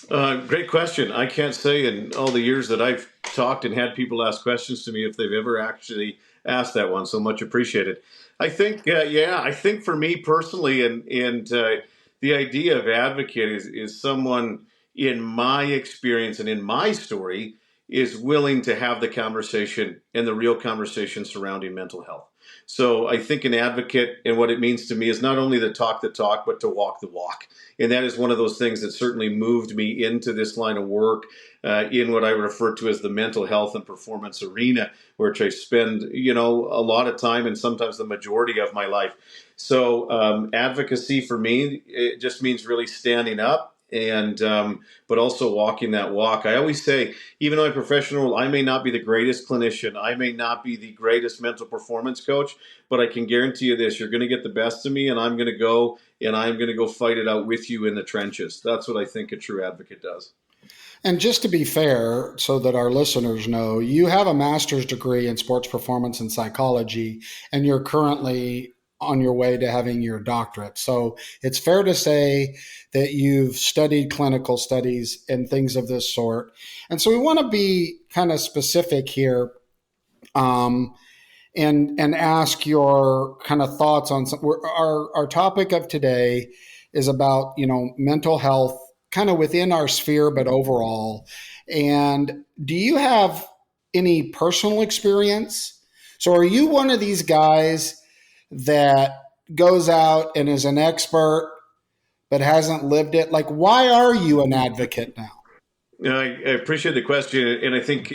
Great question. I can't say in all the years that I've talked and had people ask questions to me if they've ever actually asked that one. So much appreciated. I think, I think for me personally, and the idea of advocate is someone in my experience and in my story is willing to have the conversation and the real conversation surrounding mental health. So I think an advocate and what it means to me is not only to talk the talk, but to walk the walk. And that is one of those things that certainly moved me into this line of work in what I refer to as the mental health and performance arena, which I spend, a lot of time and sometimes the majority of my life. So advocacy for me, it just means really standing up and but also walking that walk. I always say, even though I'm professional, I may not be the greatest clinician, I may not be the greatest mental performance coach, but I can guarantee you this: you're going to get the best of me, and I'm going to go fight it out with you in the trenches. That's what I think a true advocate does. And just to be fair, so that our listeners know, you have a master's degree in sports performance and psychology, and you're currently on your way to having your doctorate. So it's fair to say that you've studied clinical studies and things of this sort. And so we want to be kind of specific here, and ask your kind of thoughts on our topic of today is about, mental health kind of within our sphere, but overall. And do you have any personal experience? So are you one of these guys that goes out and is an expert but hasn't lived it? Like, why are you an advocate now? I appreciate the question, and I think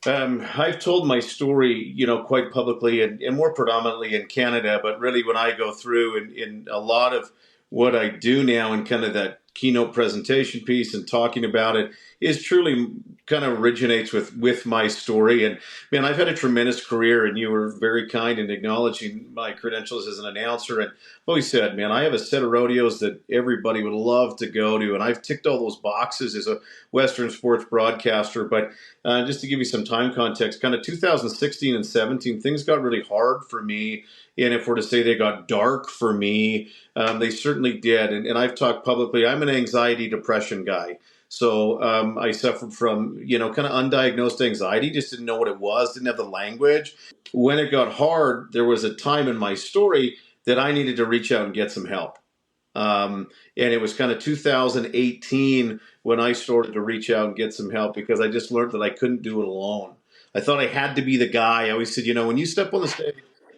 I've told my story, quite publicly and more predominantly in Canada. But really, when I go through in a lot of what I do now and kind of that keynote presentation piece and talking about it is truly kind of originates with my story. And man, I've had a tremendous career, and you were very kind in acknowledging my credentials as an announcer. And I've always said, man, I have a set of rodeos that everybody would love to go to, and I've ticked all those boxes as a Western sports broadcaster. But just to give you some time context, kind of 2016 and 17, things got really hard for me. And if we're to say they got dark for me, they certainly did. And I've talked publicly, I'm an anxiety depression guy. So I suffered from, kind of undiagnosed anxiety, just didn't know what it was, didn't have the language. When it got hard, there was a time in my story that I needed to reach out and get some help. And it was kind of 2018 when I started to reach out and get some help, because I just learned that I couldn't do it alone. I thought I had to be the guy. I always said, when you step on the stage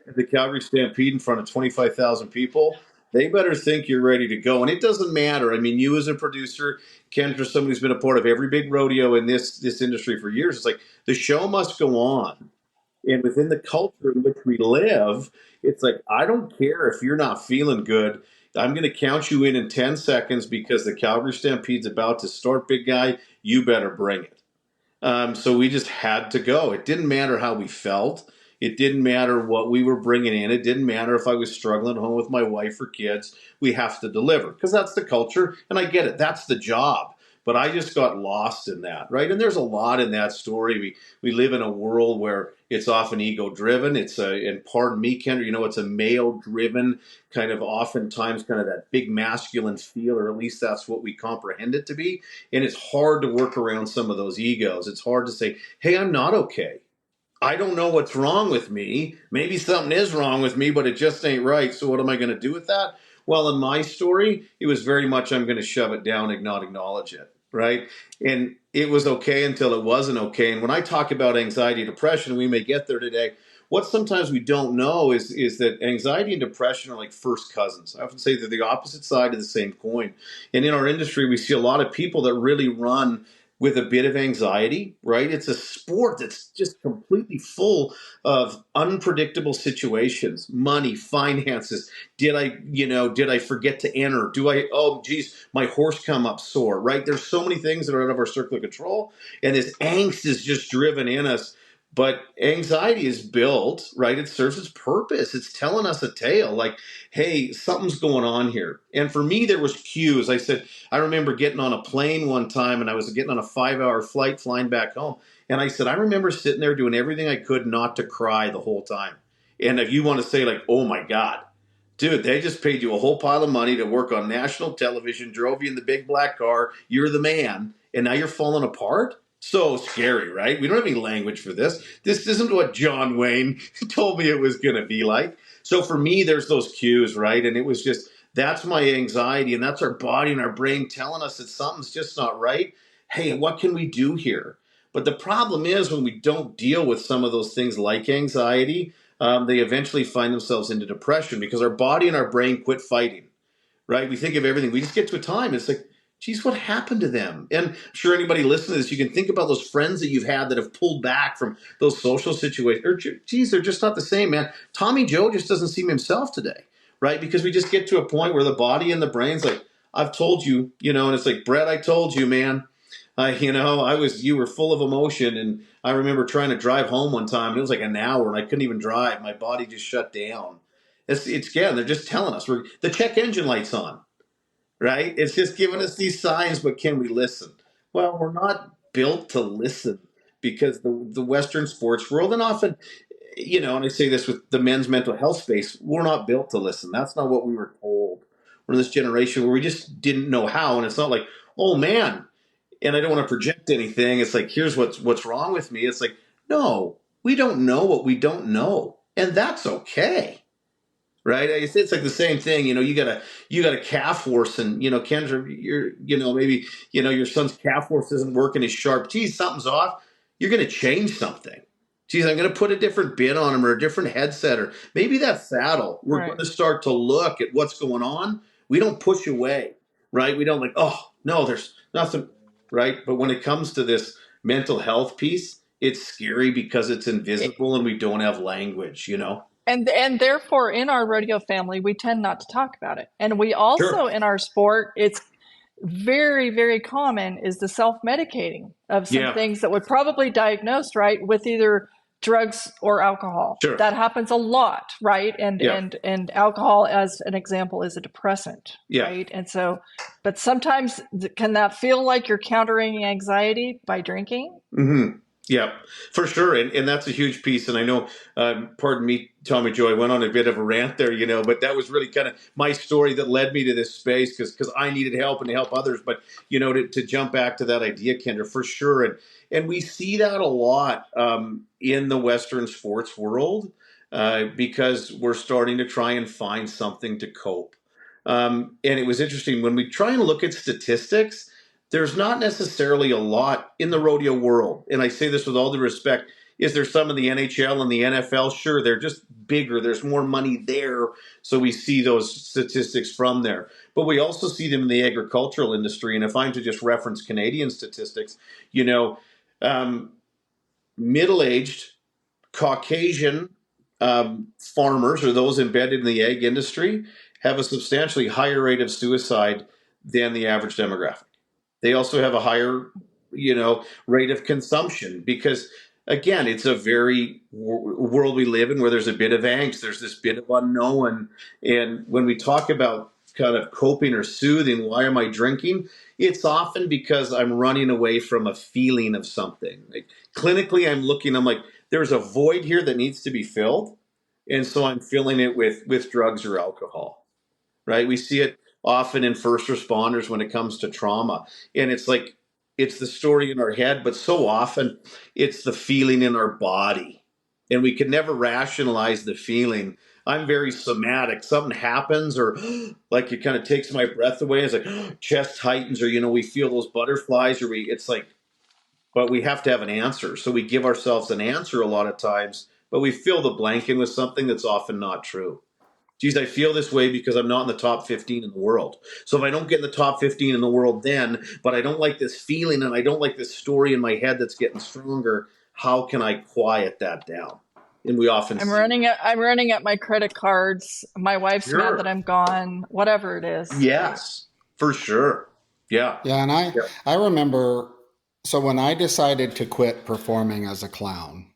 at the Calgary Stampede in front of 25,000 people, they better think you're ready to go. And it doesn't matter. I mean, you as a producer, Kendra, somebody who's been a part of every big rodeo in this industry for years, it's like the show must go on. And within the culture in which we live, it's like, I don't care if you're not feeling good. I'm going to count you in 10 seconds because the Calgary Stampede's about to start, big guy. You better bring it. So we just had to go. It didn't matter how we felt. It didn't matter what we were bringing in. It didn't matter if I was struggling at home with my wife or kids. We have to deliver because that's the culture. And I get it. That's the job. But I just got lost in that, right? And there's a lot in that story. We live in a world where it's often ego-driven. And pardon me, Kendra, it's a male-driven kind of oftentimes kind of that big masculine feel, or at least that's what we comprehend it to be. And it's hard to work around some of those egos. It's hard to say, hey, I'm not okay. I don't know what's wrong with me. Maybe something is wrong with me, but it just ain't right. So what am I going to do with that? Well, in my story, it was very much I'm going to shove it down and not acknowledge it. Right. And it was okay until it wasn't okay. And when I talk about anxiety, depression, we may get there today. What sometimes we don't know is that anxiety and depression are like first cousins. I often say they're the opposite side of the same coin. And in our industry, we see a lot of people that really run with a bit of anxiety, right? It's a sport that's just completely full of unpredictable situations, money, finances. Did I forget to enter? My horse come up sore, right? There's so many things that are out of our circle of control. And this angst is just driven in us But anxiety is built, right? It serves its purpose. It's telling us a tale like, hey, something's going on here. And for me, there was cues. I remember getting on a plane one time, and I was getting on a 5-hour flight flying back home. And I said, I remember sitting there doing everything I could not to cry the whole time. And if you want to say like, oh my God, dude, they just paid you a whole pile of money to work on national television, drove you in the big black car, you're the man, and now you're falling apart? So scary, right? We don't have any language for this. This isn't what John Wayne told me it was going to be like. So for me, there's those cues, right? And it was just, that's my anxiety, and that's our body and our brain telling us that something's just not right. Hey, what can we do here? But the problem is when we don't deal with some of those things like anxiety, they eventually find themselves into depression because our body and our brain quit fighting, right? We think of everything. We just get to a time. It's like, geez, what happened to them? And I'm sure anybody listening to this, you can think about those friends that you've had that have pulled back from those social situations. Or, geez, they're just not the same, man. Tommy Joe just doesn't seem himself today, right? Because we just get to a point where the body and the brain's like, I've told you, and it's like, Brett, I told you, man. You were full of emotion, and I remember trying to drive home one time, and it was like an hour, and I couldn't even drive. My body just shut down. It's again, they're just telling us the check engine light's on, right? It's just giving us these signs, but can we listen? Well, we're not built to listen because the Western sports world, and often, and I say this with the men's mental health space, we're not built to listen. That's not what we were told. We're in this generation where we just didn't know how, and it's not like, oh man. And I don't want to project anything. It's like, here's what's wrong with me. It's like, no, we don't know what we don't know. And that's okay. Right? It's like the same thing. You got a calf horse, and Kendra, maybe your son's calf horse isn't working as sharp. Geez, something's off. You're going to change something. Geez, I'm going to put a different bin on him or a different headset, or maybe that saddle. We're going to start to look at what's going on. We don't push away, right? We don't like, oh no, there's nothing. Right. But when it comes to this mental health piece, it's scary because it's invisible and we don't have language, And therefore, in our rodeo family, we tend not to talk about it. And we also, in our sport, it's very, very common is the self-medicating of some things that would probably diagnose, right, with either drugs or alcohol. Sure. That happens a lot, right? And alcohol, as an example, is a depressant, right? And so, but sometimes can that feel like you're countering anxiety by drinking? Mm-hmm. Yeah, for sure. And that's a huge piece. And I know, pardon me, Tommy Joe, I went on a bit of a rant there, but that was really kind of my story that led me to this space because I needed help and to help others. But, to jump back to that idea, Kendra, for sure. And we see that a lot in the Western sports world because we're starting to try and find something to cope. And it was interesting when we try and look at statistics, there's not necessarily a lot in the rodeo world. And I say this with all due respect. Is there some in the NHL and the NFL? Sure, they're just bigger. There's more money there. So we see those statistics from there. But we also see them in the agricultural industry. And if I'm to just reference Canadian statistics, middle-aged Caucasian farmers or those embedded in the ag industry have a substantially higher rate of suicide than the average demographic. They also have a higher, rate of consumption because, again, it's a very world we live in where there's a bit of angst. There's this bit of unknown. And when we talk about kind of coping or soothing, why am I drinking? It's often because I'm running away from a feeling of something. Like clinically, I'm like, there's a void here that needs to be filled. And so I'm filling it with drugs or alcohol, right? We see it often in first responders when it comes to trauma. And it's like, it's the story in our head, but so often it's the feeling in our body. And we can never rationalize the feeling. I'm very somatic. Something happens or like it kind of takes my breath away. It's like chest tightens or, we feel those butterflies but we have to have an answer. So we give ourselves an answer a lot of times, but we fill the blank in with something that's often not true. Geez, I feel this way because I'm not in the top 15 in the world. So if I don't get in the top 15 in the world but I don't like this feeling and I don't like this story in my head that's getting stronger, how can I quiet that down? And we often I'm running up my credit cards. My wife's mad that I'm gone, whatever it is. Yes, for sure. Yeah. Yeah, and I remember, so when I decided to quit performing as a clown,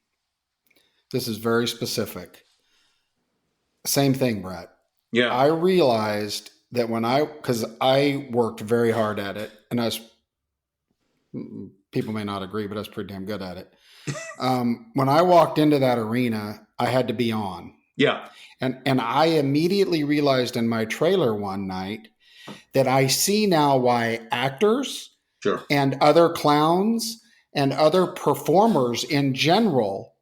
This is very specific. Same thing, Brett. Yeah. I realized that because I worked very hard at it, and people may not agree, but I was pretty damn good at it. When I walked into that arena, I had to be on. Yeah. And I immediately realized in my trailer one night that I see now why actors Sure. and other clowns and other performers in general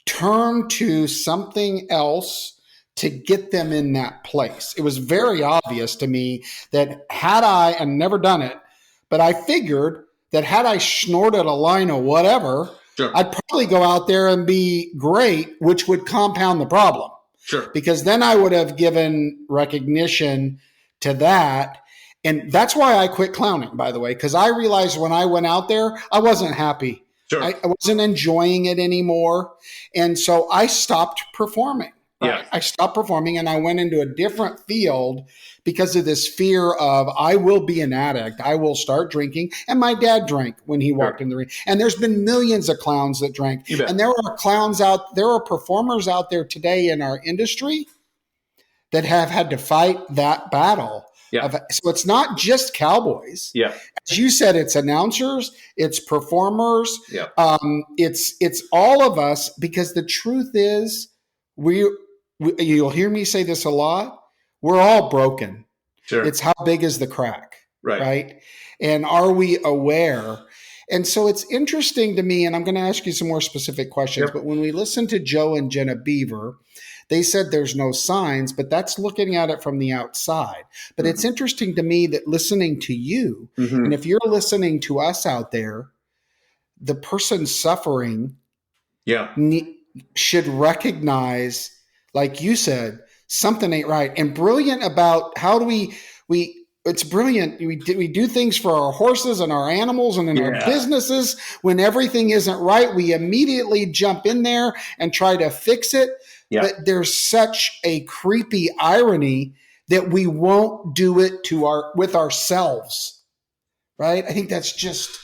turn to something else to get them in that place. It was very obvious to me that had I, and never done it, but I figured that had I snorted a line of whatever, Sure. I'd probably go out there and be great, which would compound the problem. Sure. Because then I would have given recognition to that. And that's why I quit clowning, by the way, because I realized when I went out there, I wasn't happy. Sure. I wasn't enjoying it anymore. And so I stopped performing. Right? Yeah. I stopped performing and I went into a different field because of this fear of I will be an addict. I will start drinking. And my dad drank when he walked in the ring. And there's been millions of clowns that drank. And there are performers out there today in our industry that have had to fight that battle. Yeah. So it's not just cowboys. Yeah. As you said, it's announcers, it's performers. Yeah. It's all of us, because the truth is you'll hear me say this a lot. We're all broken. Sure. It's how big is the crack, Right. right? And are we aware? And so it's interesting to me, and I'm going to ask you some more specific questions, Yep. but when we listened to Joe and Jenna Beaver, they said there's no signs, but that's looking at it from the outside. But it's interesting to me that listening to you, and if you're listening to us out there, the person suffering should recognize, like you said, something ain't right. And brilliant about how do we it's brilliant. We do things for our horses and our animals and in our businesses. When everything isn't right, we immediately jump in there and try to fix it. Yeah. But there's such a creepy irony that we won't do it with ourselves. Right? I think that's just,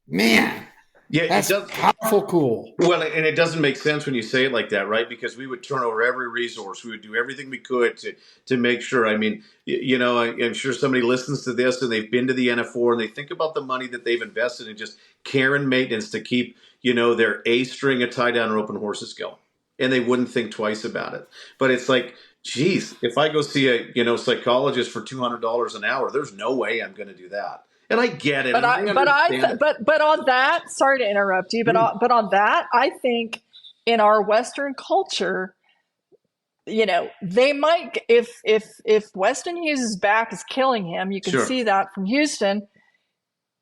man. Yeah, that's it does, powerful, cool. Well, and it doesn't make sense when you say it like that, right? Because we would turn over every resource. We would do everything we could to make sure. I mean, I'm sure somebody listens to this and they've been to the NF4 and they think about the money that they've invested in just care and maintenance to keep, their A string of tie-down rope and horses going. And they wouldn't think twice about it. But it's like, geez, if I go see a psychologist for $200 an hour, there's no way I'm going to do that. And I get it. But on that, sorry to interrupt you, but on that, I think in our Western culture, they might, if Weston Hughes' back is killing him, you can see that from Houston.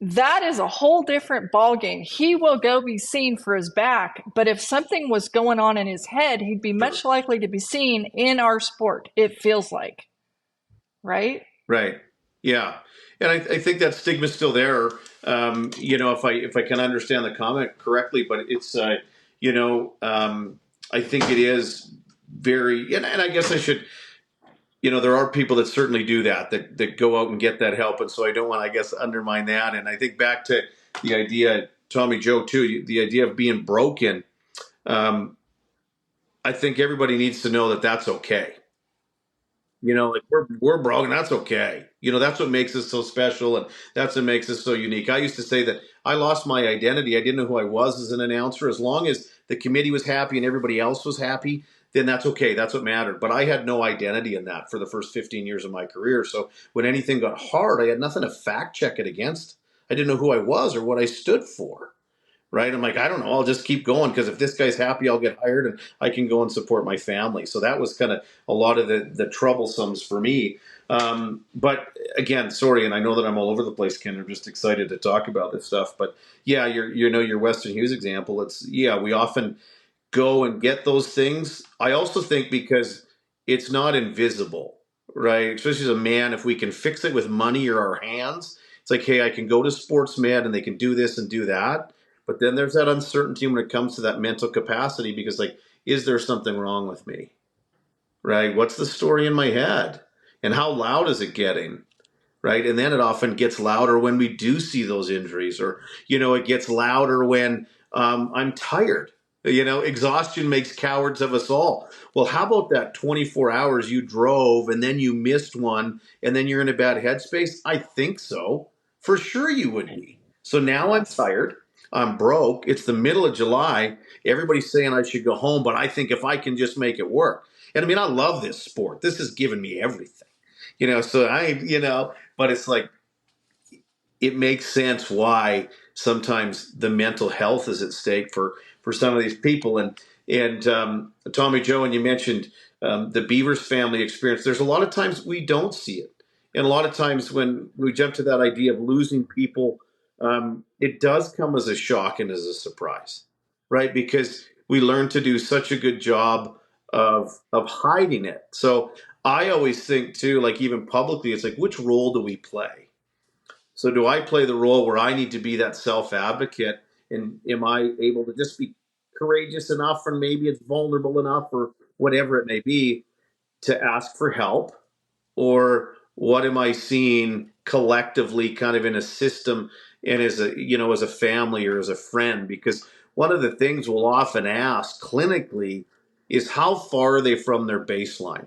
That is a whole different ballgame. He will go be seen for his back, but if something was going on in his head, he'd be much likely to be seen in our sport. It feels like, right? Right. Yeah. And I think that stigma's still there, if I can understand the comment correctly, but it's, I think it is very, and I guess I should, there are people that certainly do that go out and get that help. And so I don't want to, I guess, undermine that. And I think back to the idea, Tommy Joe too, the idea of being broken. I think everybody needs to know that that's okay. Like we're broken. That's okay. That's what makes us so special, and that's what makes us so unique. I used to say that I lost my identity. I didn't know who I was as an announcer. As long as the committee was happy and everybody else was happy, then that's okay. That's what mattered. But I had no identity in that for the first 15 years of my career. So when anything got hard, I had nothing to fact check it against. I didn't know who I was or what I stood for. Right. I'm like, I don't know. I'll just keep going because if this guy's happy, I'll get hired and I can go and support my family. So that was kind of a lot of the troublesomes for me. But again, sorry. And I know that I'm all over the place, Ken. I'm just excited to talk about this stuff. But yeah, your Weston Hughes example, we often go and get those things. I also think because it's not invisible, right? Especially as a man, if we can fix it with money or our hands, it's like, hey, I can go to SportsMed and they can do this and do that. But then there's that uncertainty when it comes to that mental capacity because, is there something wrong with me? Right? What's the story in my head? And how loud is it getting? Right? And then it often gets louder when we do see those injuries or, it gets louder when I'm tired. Exhaustion makes cowards of us all. Well, how about that 24 hours you drove and then you missed one and then you're in a bad headspace? I think so. For sure you would be. So now I'm tired. I'm broke. It's the middle of July. Everybody's saying I should go home, but I think if I can just make it work. And I mean, I love this sport. This has given me everything. But it's like, it makes sense why sometimes the mental health is at stake for some of these people. And Tommy Joe, and you mentioned the Beavers family experience. There's a lot of times we don't see it, and a lot of times when we jump to that idea of losing people, it does come as a shock and as a surprise, right? Because we learn to do such a good job of hiding it. So I always think too, like even publicly, it's like, which role do we play? So do I play the role where I need to be that self-advocate, and am I able to just be courageous enough, or maybe it's vulnerable enough, or whatever it may be, to ask for help? Or what am I seeing collectively kind of in a system and as a family or as a friend? Because one of the things we'll often ask clinically is how far are they from their baseline?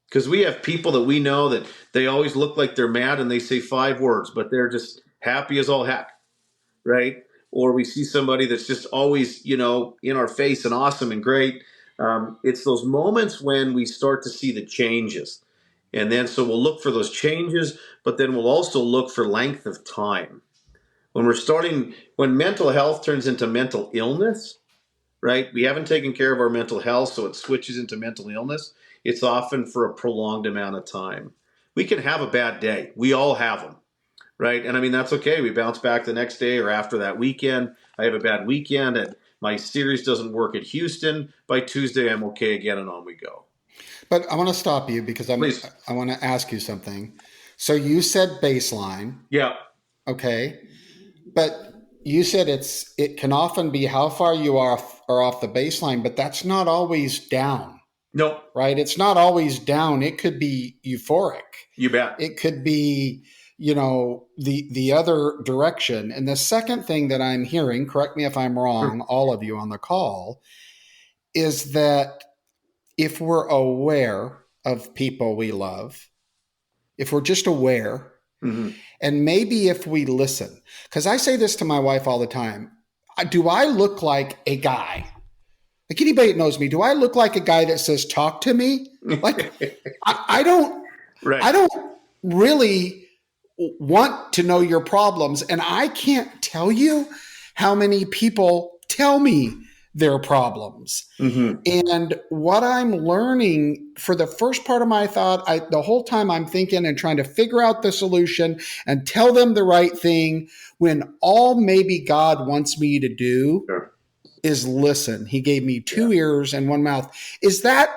Because we have people that we know that they always look like they're mad and they say 5 words, but they're just happy as all heck, right? Or we see somebody that's just always, in our face and awesome and great. It's those moments when we start to see the changes. And then so we'll look for those changes, but then we'll also look for length of time. When mental health turns into mental illness, right? We haven't taken care of our mental health, so it switches into mental illness. It's often for a prolonged amount of time. We can have a bad day. We all have them, right? And I mean, that's okay. We bounce back the next day or after that weekend. I have a bad weekend and my series doesn't work at Houston. By Tuesday, I'm okay again, and on we go. But I want to stop you because I want to ask you something. So you said baseline. Yeah. Okay. But you said it can often be how far you are off the baseline, but that's not always down. No. Right? It's not always down. It could be euphoric. You bet. It could be, the other direction. And the second thing that I'm hearing, correct me if I'm wrong, all of you on the call, is that if we're aware of people we love, if we're just aware, mm-hmm. and maybe if we listen, because I say this to my wife all the time, do I look like a guy? Like anybody that knows me, do I look like a guy that says, talk to me? Like I don't, right. I don't really want to know your problems. And I can't tell you how many people tell me their problems. Mm-hmm. And what I'm learning for the first part of my thought, the whole time I'm thinking and trying to figure out the solution and tell them the right thing, when all maybe God wants me to do is listen. He gave me 2 ears and 1 mouth. Does that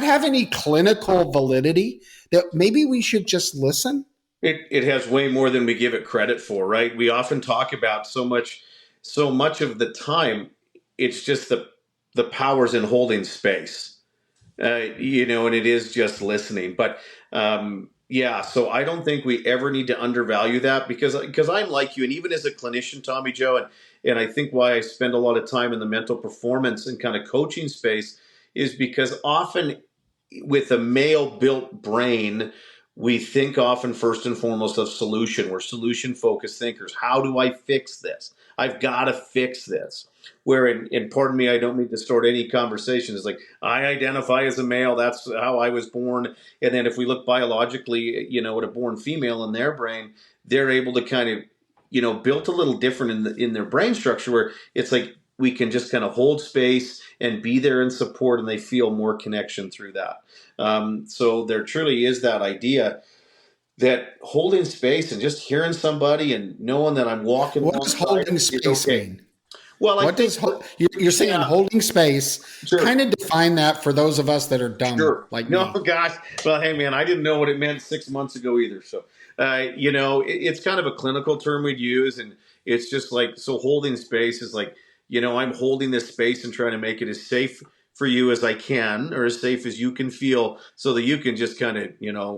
have any clinical validity that maybe we should just listen? It has way more than we give it credit for, right? We often talk about so much of the time, it's just the powers in holding space, and it is just listening. But so I don't think we ever need to undervalue that, because I'm like you, and even as a clinician, Tommy Joe, and I think why I spend a lot of time in the mental performance and kind of coaching space is because often with a male-built brain, we think often first and foremost of solution. We're solution-focused thinkers. How do I fix this? I've got to fix this. Where, and pardon me, I don't mean to distort any conversation. It's like, I identify as a male. That's how I was born. And then if we look biologically, at a born female in their brain, they're able to kind of, built a little different in their brain structure, where it's like we can just kind of hold space and be there and support, and they feel more connection through that. So there truly is that idea that holding space and just hearing somebody and knowing that I'm walking. What does holding space mean? Well, you're saying holding space? Sure. Kind of define that for those of us that are dumb like me. No, gosh. Well, hey, man, I didn't know what it meant 6 months ago either. So, it's kind of a clinical term we'd use, and it's just like, so holding space is like, I'm holding this space and trying to make it as safe for you as I can, or as safe as you can feel, so that you can just kind of,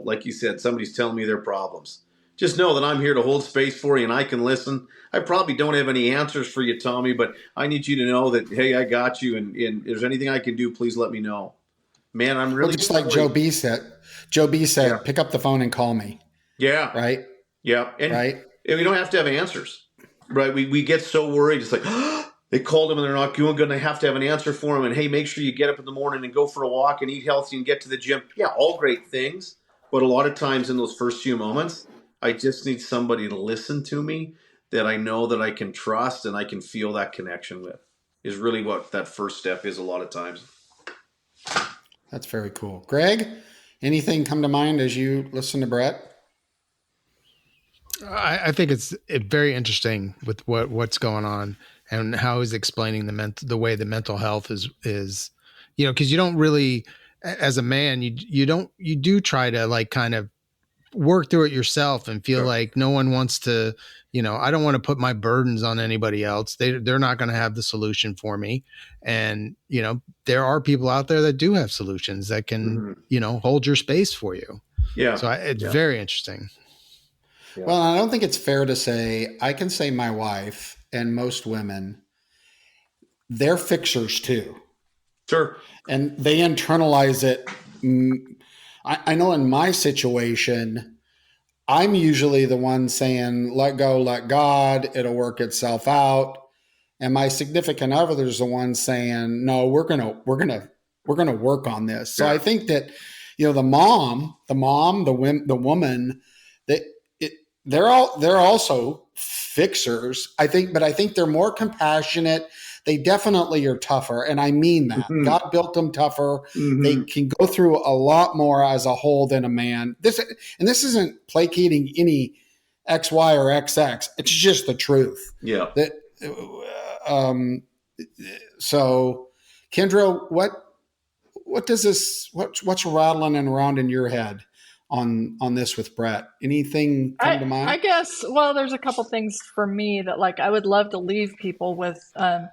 like you said, somebody's telling me their problems. just know that I'm here to hold space for you and I can listen. I probably don't have any answers for you, Tommy, but I need you to know that, hey, I got you. And if there's anything I can do, please let me know. Man, I'm really just like Joe B said. Yeah. Pick up the phone and call me. Yeah. Right. Yeah. And right. we don't have to have answers, right? We get so worried. It's like, they called him and they're not doing good and I have to have an answer for him. And hey, make sure you get up in the morning and go for a walk and eat healthy and get to the gym. Yeah, all great things. But a lot of times in those first few moments, I just need somebody to listen to me that I know that I can trust and I can feel that connection with, is really what that first step is a lot of times. That's very cool. Greg, anything come to mind as you listen to Brett? I think it's very interesting with what's going on and how he's explaining the way the mental health is, because you don't really, as a man, you do try to like kind of work through it yourself and feel like no one wants to, I don't want to put my burdens on anybody else. They're not going to have the solution for me. And, there are people out there that do have solutions that can, hold your space for you. Yeah. So it's very interesting. Yeah. Well, I don't think it's fair to say, I can say my wife and most women, they're fixers too. Sure. And they internalize it. I know in my situation, I'm usually the one saying, let go, let God, it'll work itself out. And my significant other is the one saying, no, we're going to work on this. So I think that, the woman, they're also fixers, I think, but I think they're more compassionate. They definitely are tougher. And I mean that. Mm-hmm. God built them tougher. Mm-hmm. They can go through a lot more as a whole than a man. This isn't placating any X, Y, or XX. It's just the truth. Yeah. So Kendra, what does this, what's rattling around in your head on this with Brett? Anything come to mind? I guess, well, there's a couple things for me that like I would love to leave people with, for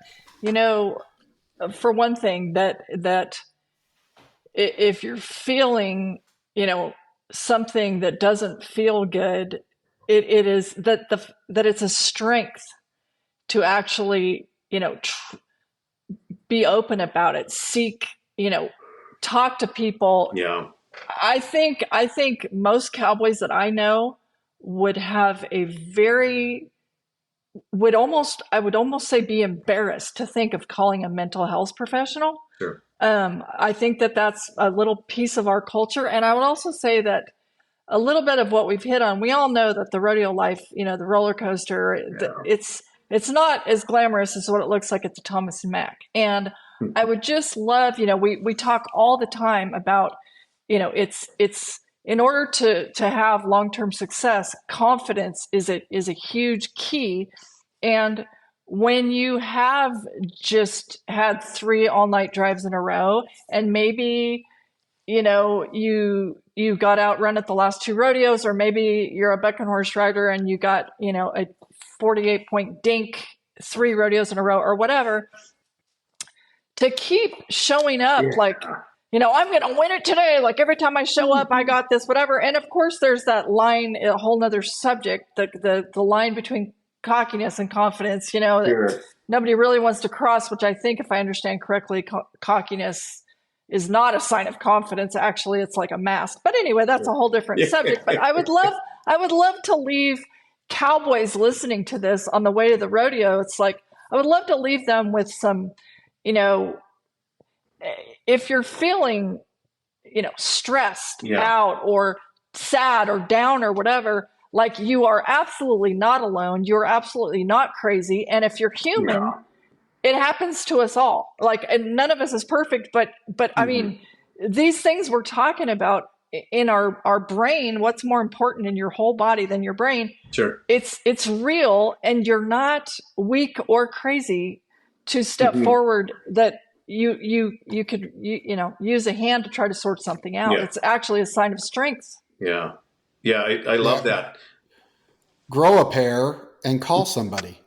one thing, that if you're feeling, something that doesn't feel good, it is that it's a strength to actually, be open about it, seek, talk to people. Yeah. I think most cowboys that I know would have I would almost say be embarrassed to think of calling a mental health professional. Sure. I think that that's a little piece of our culture. And I would also say that a little bit of what we've hit on, we all know that the rodeo life, the roller coaster, it's not as glamorous as what it looks like at the Thomas and Mack. And I would just love, we talk all the time about, it's in order to have long-term success, confidence is a huge key. And when you have just had 3 all-night drives in a row, and maybe, you got outrun at the last 2 rodeos, or maybe you're a bucking horse rider and you got, a 48-point dink 3 rodeos in a row or whatever, to keep showing up like, I'm going to win it today. Like every time I show up, I got this, whatever. And of course there's that line, a whole nother subject, the line between cockiness and confidence, that nobody really wants to cross, which I think, if I understand correctly, cockiness is not a sign of confidence. Actually, it's like a mask. But anyway, that's a whole different subject. But I would love to leave cowboys listening to this on the way to the rodeo. It's like, I would love to leave them with some, if you're feeling, stressed out or sad or down or whatever, like you are absolutely not alone. You're absolutely not crazy. And if you're human, it happens to us all. Like, and none of us is perfect, but I mean, these things we're talking about in our brain, what's more important in your whole body than your brain? Sure. It's real, and you're not weak or crazy to step forward that you could use a hand to try to sort something out. It's actually a sign of strength. Yeah. Yeah. I love that. Grow a pair and call somebody.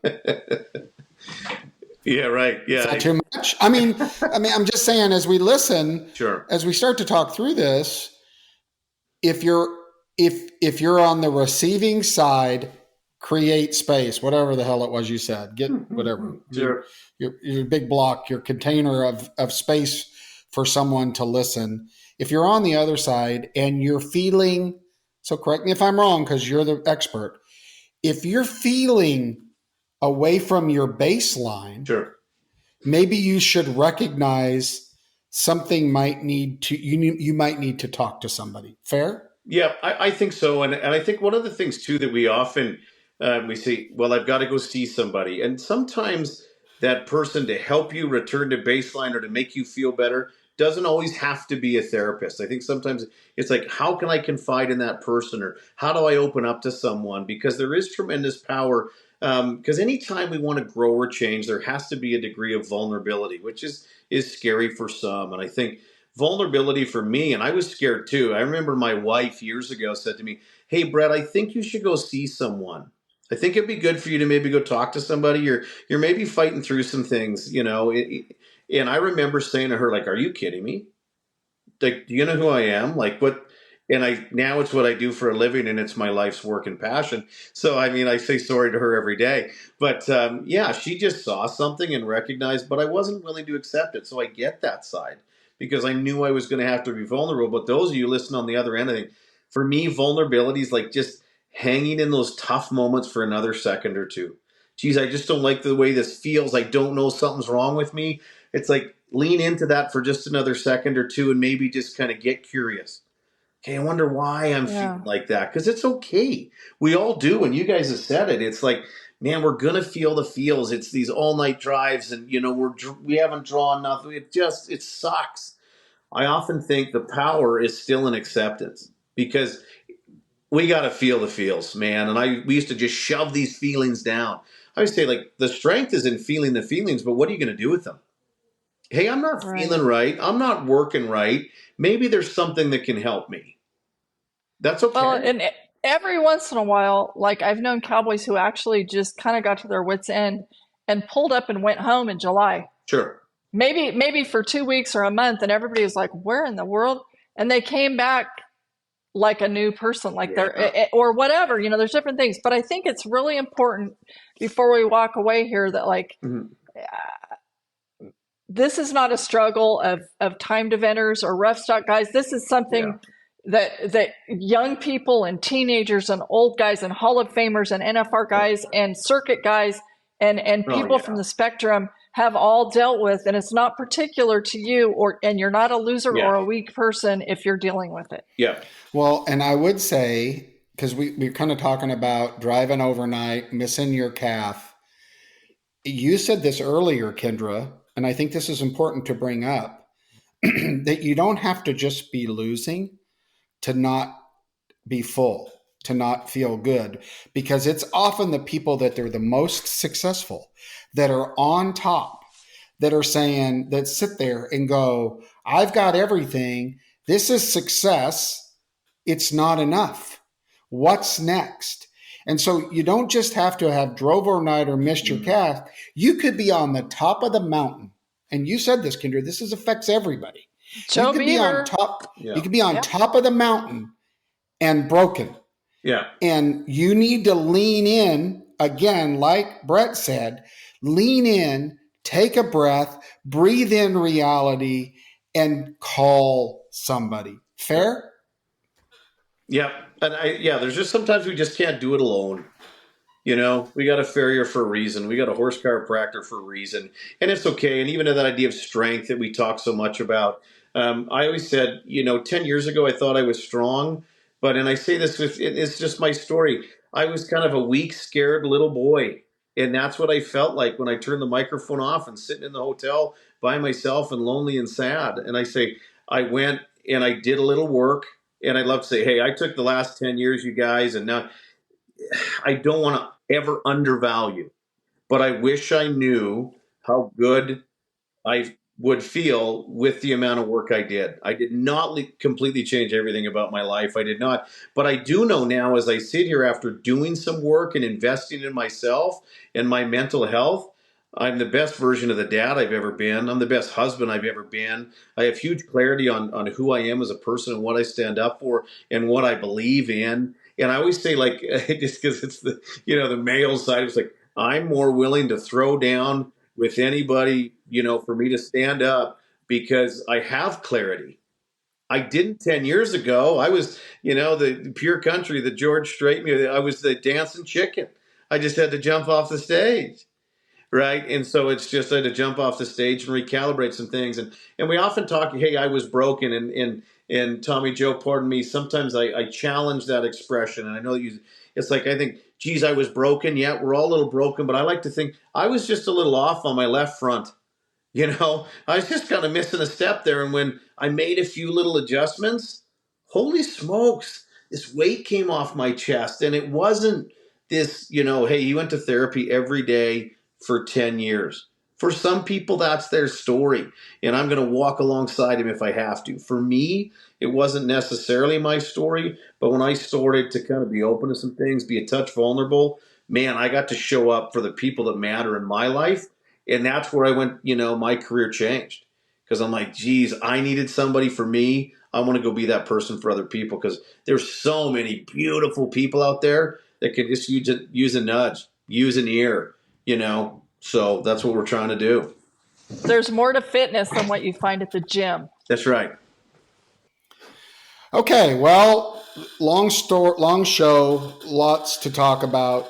Yeah, right. Yeah. Is that too much? I mean, I'm just saying, as we listen, sure, as we start to talk through this, if you're if you're on the receiving side, create space, whatever the hell it was you said. Get whatever. Sure. Your big block, your container of space for someone to listen. If you're on the other side and you're feeling, so correct me if I'm wrong because you're the expert. If you're feeling away from your baseline, Sure. maybe you should recognize something might need to, you might need to talk to somebody. Fair? Yeah, I think so. And I think one of the things too that we often we say, well, I've got to go see somebody. And sometimes that person to help you return to baseline or to make you feel better doesn't always have to be a therapist. I think sometimes it's like, how can I confide in that person, or how do I open up to someone? Because there is tremendous power. Because anytime we want to grow or change, there has to be a degree of vulnerability, which is scary for some. And I think vulnerability for me, and I was scared too. I remember my wife years ago said to me, "Hey, Brett, I think you should go see someone. I think it'd be good for you to maybe go talk to somebody. You're maybe fighting through some things, you know." And I remember saying to her, like, "Are you kidding me? Like, do you know who I am? Like, what?" And now it's what I do for a living, and it's my life's work and passion. So I mean, I say sorry to her every day. But yeah, she just saw something and recognized, but I wasn't willing to accept it. So I get that side because I knew I was going to have to be vulnerable. But those of you listening on the other end, I think for me, vulnerability is like just hanging in those tough moments for another second or two. Geez, I just don't like the way this feels. I don't know, something's wrong with me. It's like lean into that for just another second or two and maybe just kind of get curious. Okay, I wonder why I'm feeling like that, because it's okay. We all do, and you guys have said it. It's like, man, we're gonna feel the feels. It's these all night drives, and you know we haven't drawn nothing. It sucks. I often think the power is still in acceptance, because we got to feel the feels, man. And we used to just shove these feelings down. I would say, like, the strength is in feeling the feelings, but what are you going to do with them? Hey, I'm not feeling right. I'm not working right. Maybe there's something that can help me. That's okay. Well, and every once in a while, like I've known cowboys who actually just kind of got to their wits' end and pulled up and went home in July. Sure. Maybe for 2 weeks or a month, and everybody was like, "Where in the world?" And they came back like a new person, like they're or whatever. You know, there's different things, but I think it's really important before we walk away here that like. This is not a struggle of timed eventers or rough stock guys. This is something that young people and teenagers and old guys and Hall of Famers and NFR guys and circuit guys and people from the spectrum have all dealt with. And it's not particular to you, and you're not a loser or a weak person if you're dealing with it. Yeah. Well, and I would say, because we're kind of talking about driving overnight, missing your calf. You said this earlier, Kendra, and I think this is important to bring up, that you don't have to just be losing to not be full, to not feel good, because it's often the people that are the most successful, that are on top, that are saying, that sit there and go, I've got everything. This is success. It's not enough. What's next? And so you don't just have to have drove overnight or missed your calf. You could be on the top of the mountain. And you said this, Kendra, this affects everybody. Joe you could be Beaver. on top. You could be on top of the mountain and broken. Yeah. And you need to lean in, again, like Brett said, lean in, take a breath, breathe in reality, and call somebody. Fair? Yeah. And there's just sometimes we just can't do it alone. You know, we got a farrier for a reason. We got a horse chiropractor for a reason. And it's okay. And even that idea of strength that we talk so much about. I always said, 10 years ago, I thought I was strong. And I say this, it's just my story. I was kind of a weak, scared little boy. And that's what I felt like when I turned the microphone off and sitting in the hotel by myself and lonely and sad. And I say, I went and I did a little work. And I'd love to say, hey, I took the last 10 years, you guys, and now I don't want to ever undervalue, but I wish I knew how good I would feel with the amount of work I did. I did not completely change everything about my life. I did not. But I do know now, as I sit here after doing some work and investing in myself and my mental health, I'm the best version of the dad I've ever been. I'm the best husband I've ever been. I have huge clarity on who I am as a person and what I stand up for and what I believe in. And I always say, like, just because it's the, the male side, it's like, I'm more willing to throw down with anybody, for me to stand up because I have clarity. I didn't 10 years ago. I was, the pure country, the George Strait, I was the dancing chicken. I just had to jump off the stage. Right. And so it's just I had to jump off the stage and recalibrate some things. And we often talk, hey, I was broken. And Tommy Joe, pardon me, sometimes I challenge that expression. And I know it's like, I think, geez, I was broken. Yeah, we're all a little broken. But I like to think I was just a little off on my left front. I was just kind of missing a step there. And when I made a few little adjustments, holy smokes, this weight came off my chest. And it wasn't this, hey, you went to therapy every day for 10 years. For some people, that's their story. And I'm going to walk alongside him if I have to. For me, it wasn't necessarily my story. But when I started to kind of be open to some things, be a touch vulnerable, man, I got to show up for the people that matter in my life. And that's where I went, my career changed because I'm like, geez, I needed somebody for me. I want to go be that person for other people because there's so many beautiful people out there that can just use a nudge, use an ear, So that's what we're trying to do. There's more to fitness than what you find at the gym. That's right. Okay, well, long show, lots to talk about.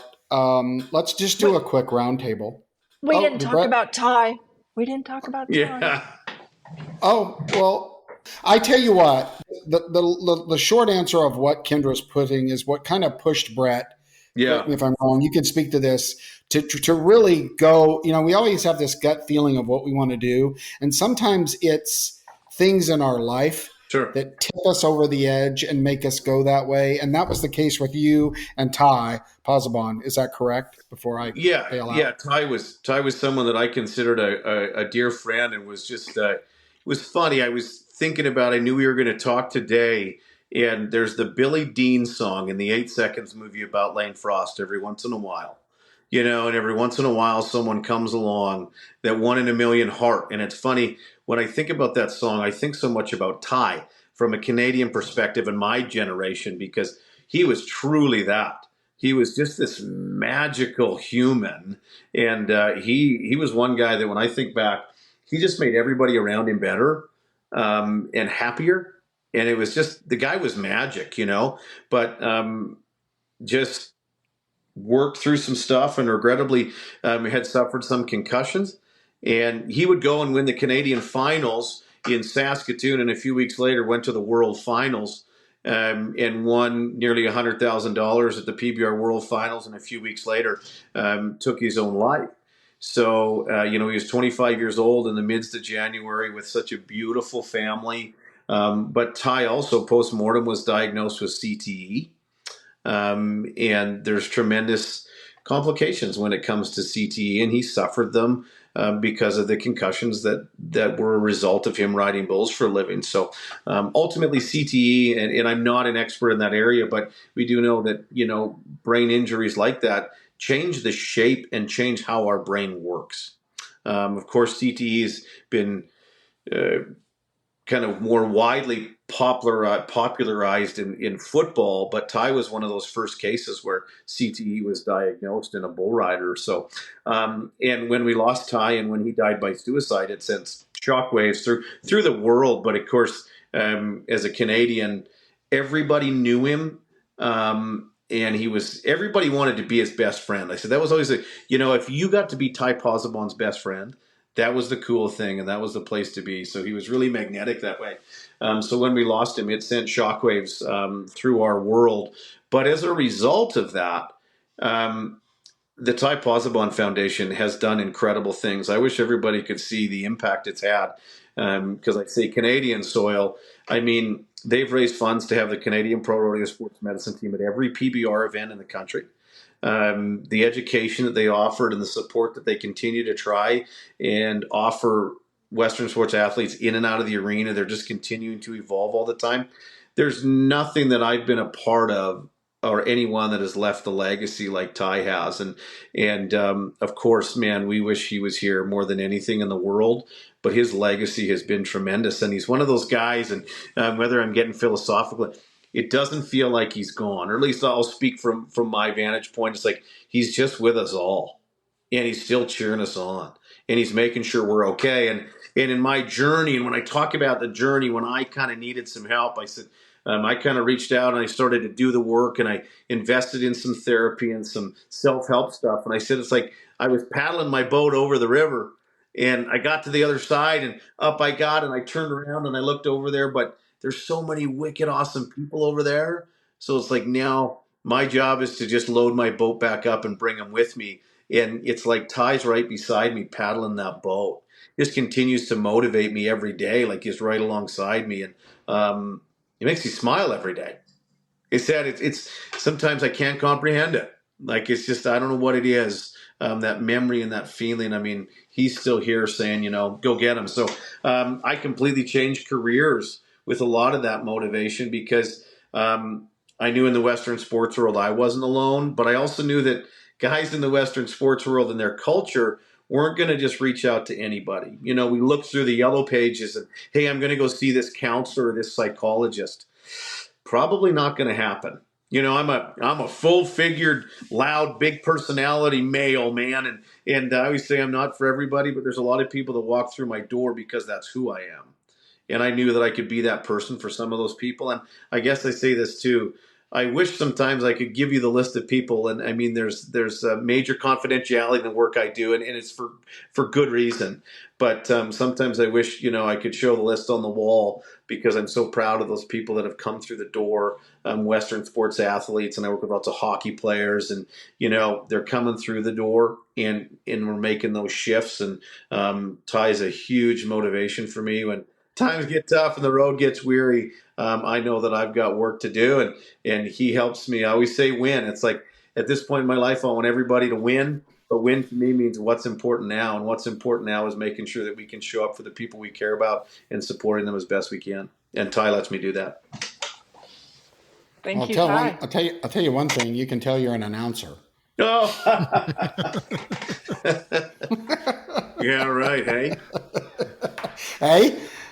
Let's just do a quick roundtable. We didn't talk about Ty. We didn't talk about Ty. Yeah. Oh, well, I tell you what, the short answer of what Kendra's putting is what kind of pushed Brett. Yeah. Correct me if I'm wrong. You can speak to this to really go. We always have this gut feeling of what we want to do, and sometimes it's things in our life that tip us over the edge and make us go that way. And that was the case with you and Ty Posabon. Is that correct? Before I bail out? Yeah. Ty was someone that I considered a dear friend, and was just it was funny. I was thinking about. I knew we were going to talk today. And there's the Billy Dean song in the 8 Seconds movie about Lane Frost every once in a while, and every once in a while someone comes along, that 1 in a million heart. And it's funny, when I think about that song, I think so much about Ty from a Canadian perspective in my generation, because he was truly that. He was just this magical human. And he was one guy that when I think back, he just made everybody around him better and happier. And it was just, the guy was magic, but just worked through some stuff and regrettably had suffered some concussions. And he would go and win the Canadian finals in Saskatoon, and a few weeks later went to the World Finals and won nearly $100,000 at the PBR World Finals. And a few weeks later took his own life. So, he was 25 years old in the midst of January with such a beautiful family. But Ty also post-mortem was diagnosed with CTE. And there's tremendous complications when it comes to CTE, and he suffered them because of the concussions that were a result of him riding bulls for a living. So ultimately CTE, and I'm not an expert in that area, but we do know that, brain injuries like that change the shape and change how our brain works. Of course, CTE has been kind of more widely popularized in football, but Ty was one of those first cases where CTE was diagnosed in a bull rider. So, and when we lost Ty and when he died by suicide, it sent shockwaves through the world. But of course, as a Canadian, everybody knew him. And everybody wanted to be his best friend. I said, that was always if you got to be Ty Posabon's best friend, that was the cool thing, and that was the place to be. So he was really magnetic that way. So when we lost him, it sent shockwaves through our world. But as a result of that, the Ty Posabon Foundation has done incredible things. I wish everybody could see the impact it's had. Because I say Canadian soil, I mean, they've raised funds to have the Canadian Pro Rodeo Sports Medicine team at every PBR event in the country. The education that they offered and the support that they continue to try and offer Western sports athletes in and out of the arena. They're just continuing to evolve all the time. There's nothing that I've been a part of or anyone that has left the legacy like Ty has. And of course, man, we wish he was here more than anything in the world. But his legacy has been tremendous, and he's one of those guys. And whether I'm getting philosophical, it doesn't feel like he's gone, or at least I'll speak from my vantage point. It's like he's just with us all, and he's still cheering us on, and he's making sure we're okay. And in my journey, and when I talk about the journey, when I kind of needed some help, I said, I kind of reached out and I started to do the work, and I invested in some therapy and some self-help stuff. And I said, it's like I was paddling my boat over the river, and I got to the other side, and up I got, and I turned around and I looked over there, but there's so many wicked, awesome people over there. So it's like now my job is to just load my boat back up and bring them with me. And it's like Ty's right beside me paddling that boat. Just continues to motivate me every day, like he's right alongside me. And it makes me smile every day. It's sad. It's sometimes I can't comprehend it. Like, it's just, I don't know what it is. That memory and that feeling. I mean, he's still here saying, go get him. So I completely changed careers with a lot of that motivation, because I knew in the Western sports world I wasn't alone, but I also knew that guys in the Western sports world and their culture weren't going to just reach out to anybody. We looked through the yellow pages and, hey, I'm going to go see this counselor or this psychologist. Probably not going to happen. I'm a full-figured, loud, big personality male, man, and I always say I'm not for everybody, but there's a lot of people that walk through my door because that's who I am. And I knew that I could be that person for some of those people. And I guess I say this too. I wish sometimes I could give you the list of people. And I mean, there's a major confidentiality in the work I do, and it's for good reason. But sometimes I wish, I could show the list on the wall, because I'm so proud of those people that have come through the door, Western sports athletes. And I work with lots of hockey players, and, they're coming through the door, and we're making those shifts. And Ty's a huge motivation for me when times get tough and the road gets weary. I know that I've got work to do, and he helps me. I always say win. It's like at this point in my life, I want everybody to win, but win to me means what's important now. And what's important now is making sure that we can show up for the people we care about and supporting them as best we can. And Ty lets me do that. Thank you, Ty. I'll tell you one thing. You can tell you're an announcer. Oh, yeah, right. Hey.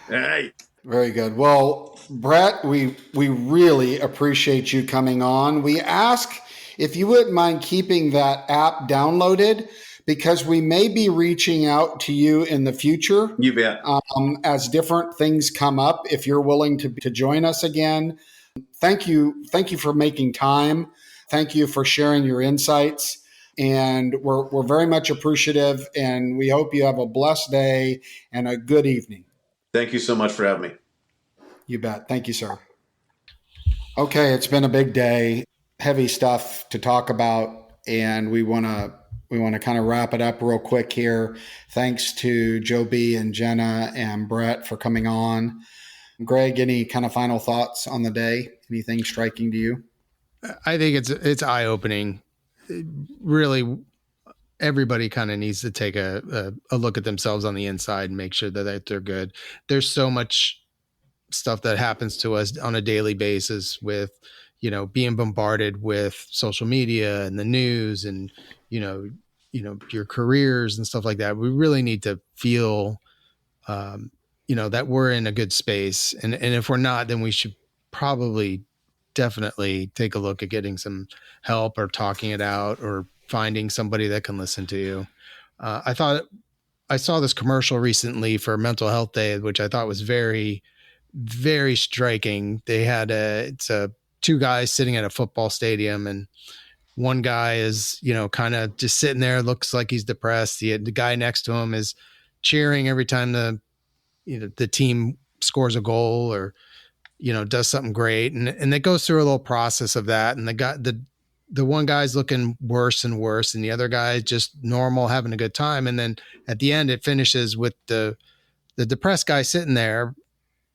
Hey. Very good. Well, Brett, we really appreciate you coming on. We ask if you wouldn't mind keeping that app downloaded, because we may be reaching out to you in the future. You bet. As different things come up, if you're willing to join us again. Thank you for making time. Thank you for sharing your insights. And we're very much appreciative, and we hope you have a blessed day and a good evening. Thank you so much for having me. You bet. Thank you, sir. Okay, it's been a big day, heavy stuff to talk about, and we want to kind of wrap it up real quick here. Thanks to Joe B and Jenna and Brett for coming on. Greg, any kind of final thoughts on the day? Anything striking to you? I think it's eye-opening. Really, everybody kind of needs to take a look at themselves on the inside and make sure that they're good. There's so much stuff that happens to us on a daily basis with, being bombarded with social media and the news and, your careers and stuff like that. We really need to feel, that we're in a good space. And if we're not, then we should probably definitely take a look at getting some help or talking it out or finding somebody that can listen to you. I saw this commercial recently for Mental Health Day, which I thought was very, very striking. They had two guys sitting at a football stadium, and one guy is, kind of just sitting there, looks like he's depressed. The guy next to him is cheering every time the team scores a goal or, does something great. And it goes through a little process of that. And the one guy's looking worse and worse, and the other guy just normal, having a good time. And then at the end, it finishes with the depressed guy sitting there,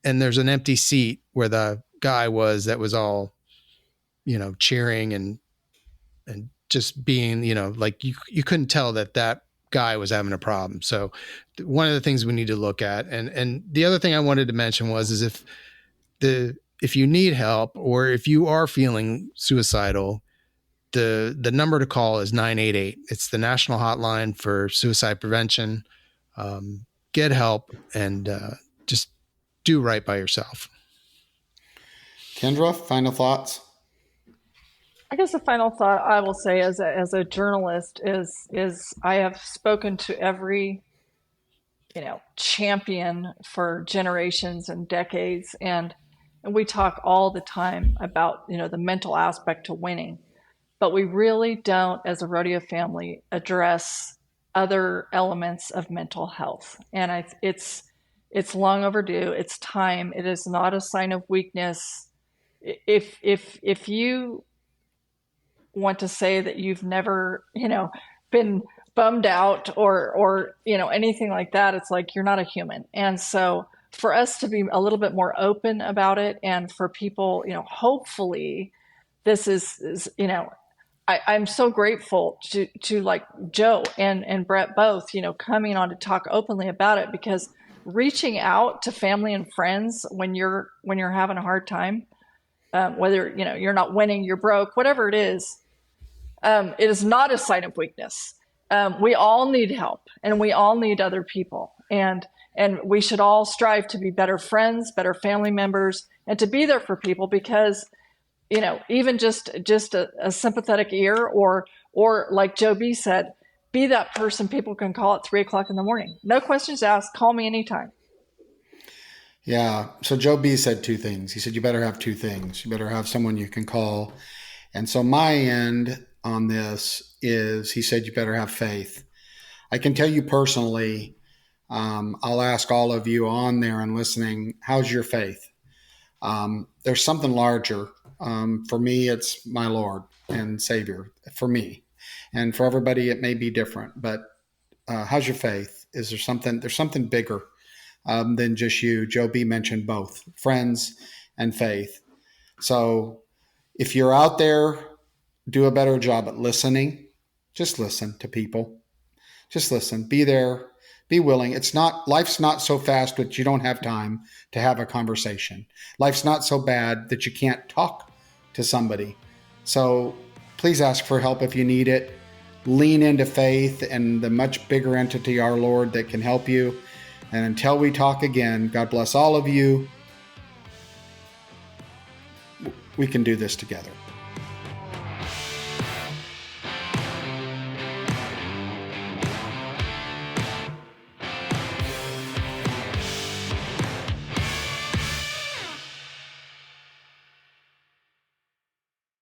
and there's an empty seat where the guy was that was all, cheering and just being, like you couldn't tell that guy was having a problem. So one of the things we need to look at, and the other thing I wanted to mention is if if you need help or if you are feeling suicidal, the number to call is 988. It's the national hotline for suicide prevention. Get help and just do right by yourself. Kendra, final thoughts? I guess the final thought I will say as a journalist is I have spoken to every champion for generations and decades, and we talk all the time about the mental aspect to winning, but we really don't, as a rodeo family, address other elements of mental health, and it's long overdue. It's time. It is not a sign of weakness. If you want to say that you've never been bummed out or anything like that, it's like you're not a human. And so for us to be a little bit more open about it, and for people, hopefully this is I'm so grateful to like Joe and Brett both, coming on to talk openly about it, because reaching out to family and friends when you're having a hard time, whether you're not winning, you're broke, whatever it is not a sign of weakness. We all need help, and we all need other people, and we should all strive to be better friends, better family members, and to be there for people, because even just a sympathetic ear, or like Joe B said, be that person people can call at 3:00 in the morning. No questions asked. Call me anytime. Yeah. So Joe B said two things. He said, you better have two things. You better have someone you can call. And so my end on this is, he said, you better have faith. I can tell you personally, I'll ask all of you on there and listening, how's your faith? There's something larger. For me, it's my Lord and Savior for me. And for everybody, it may be different, but how's your faith? Is there something, there's something bigger than just you. Joe B mentioned both, friends and faith. So if you're out there, do a better job at listening. Just listen to people. Just listen. Be there. Be willing. Life's not so fast that you don't have time to have a conversation. Life's not so bad that you can't talk to somebody. So please ask for help if you need it. Lean into faith and the much bigger entity, our Lord, that can help you. And until we talk again, God bless all of you. We can do this together.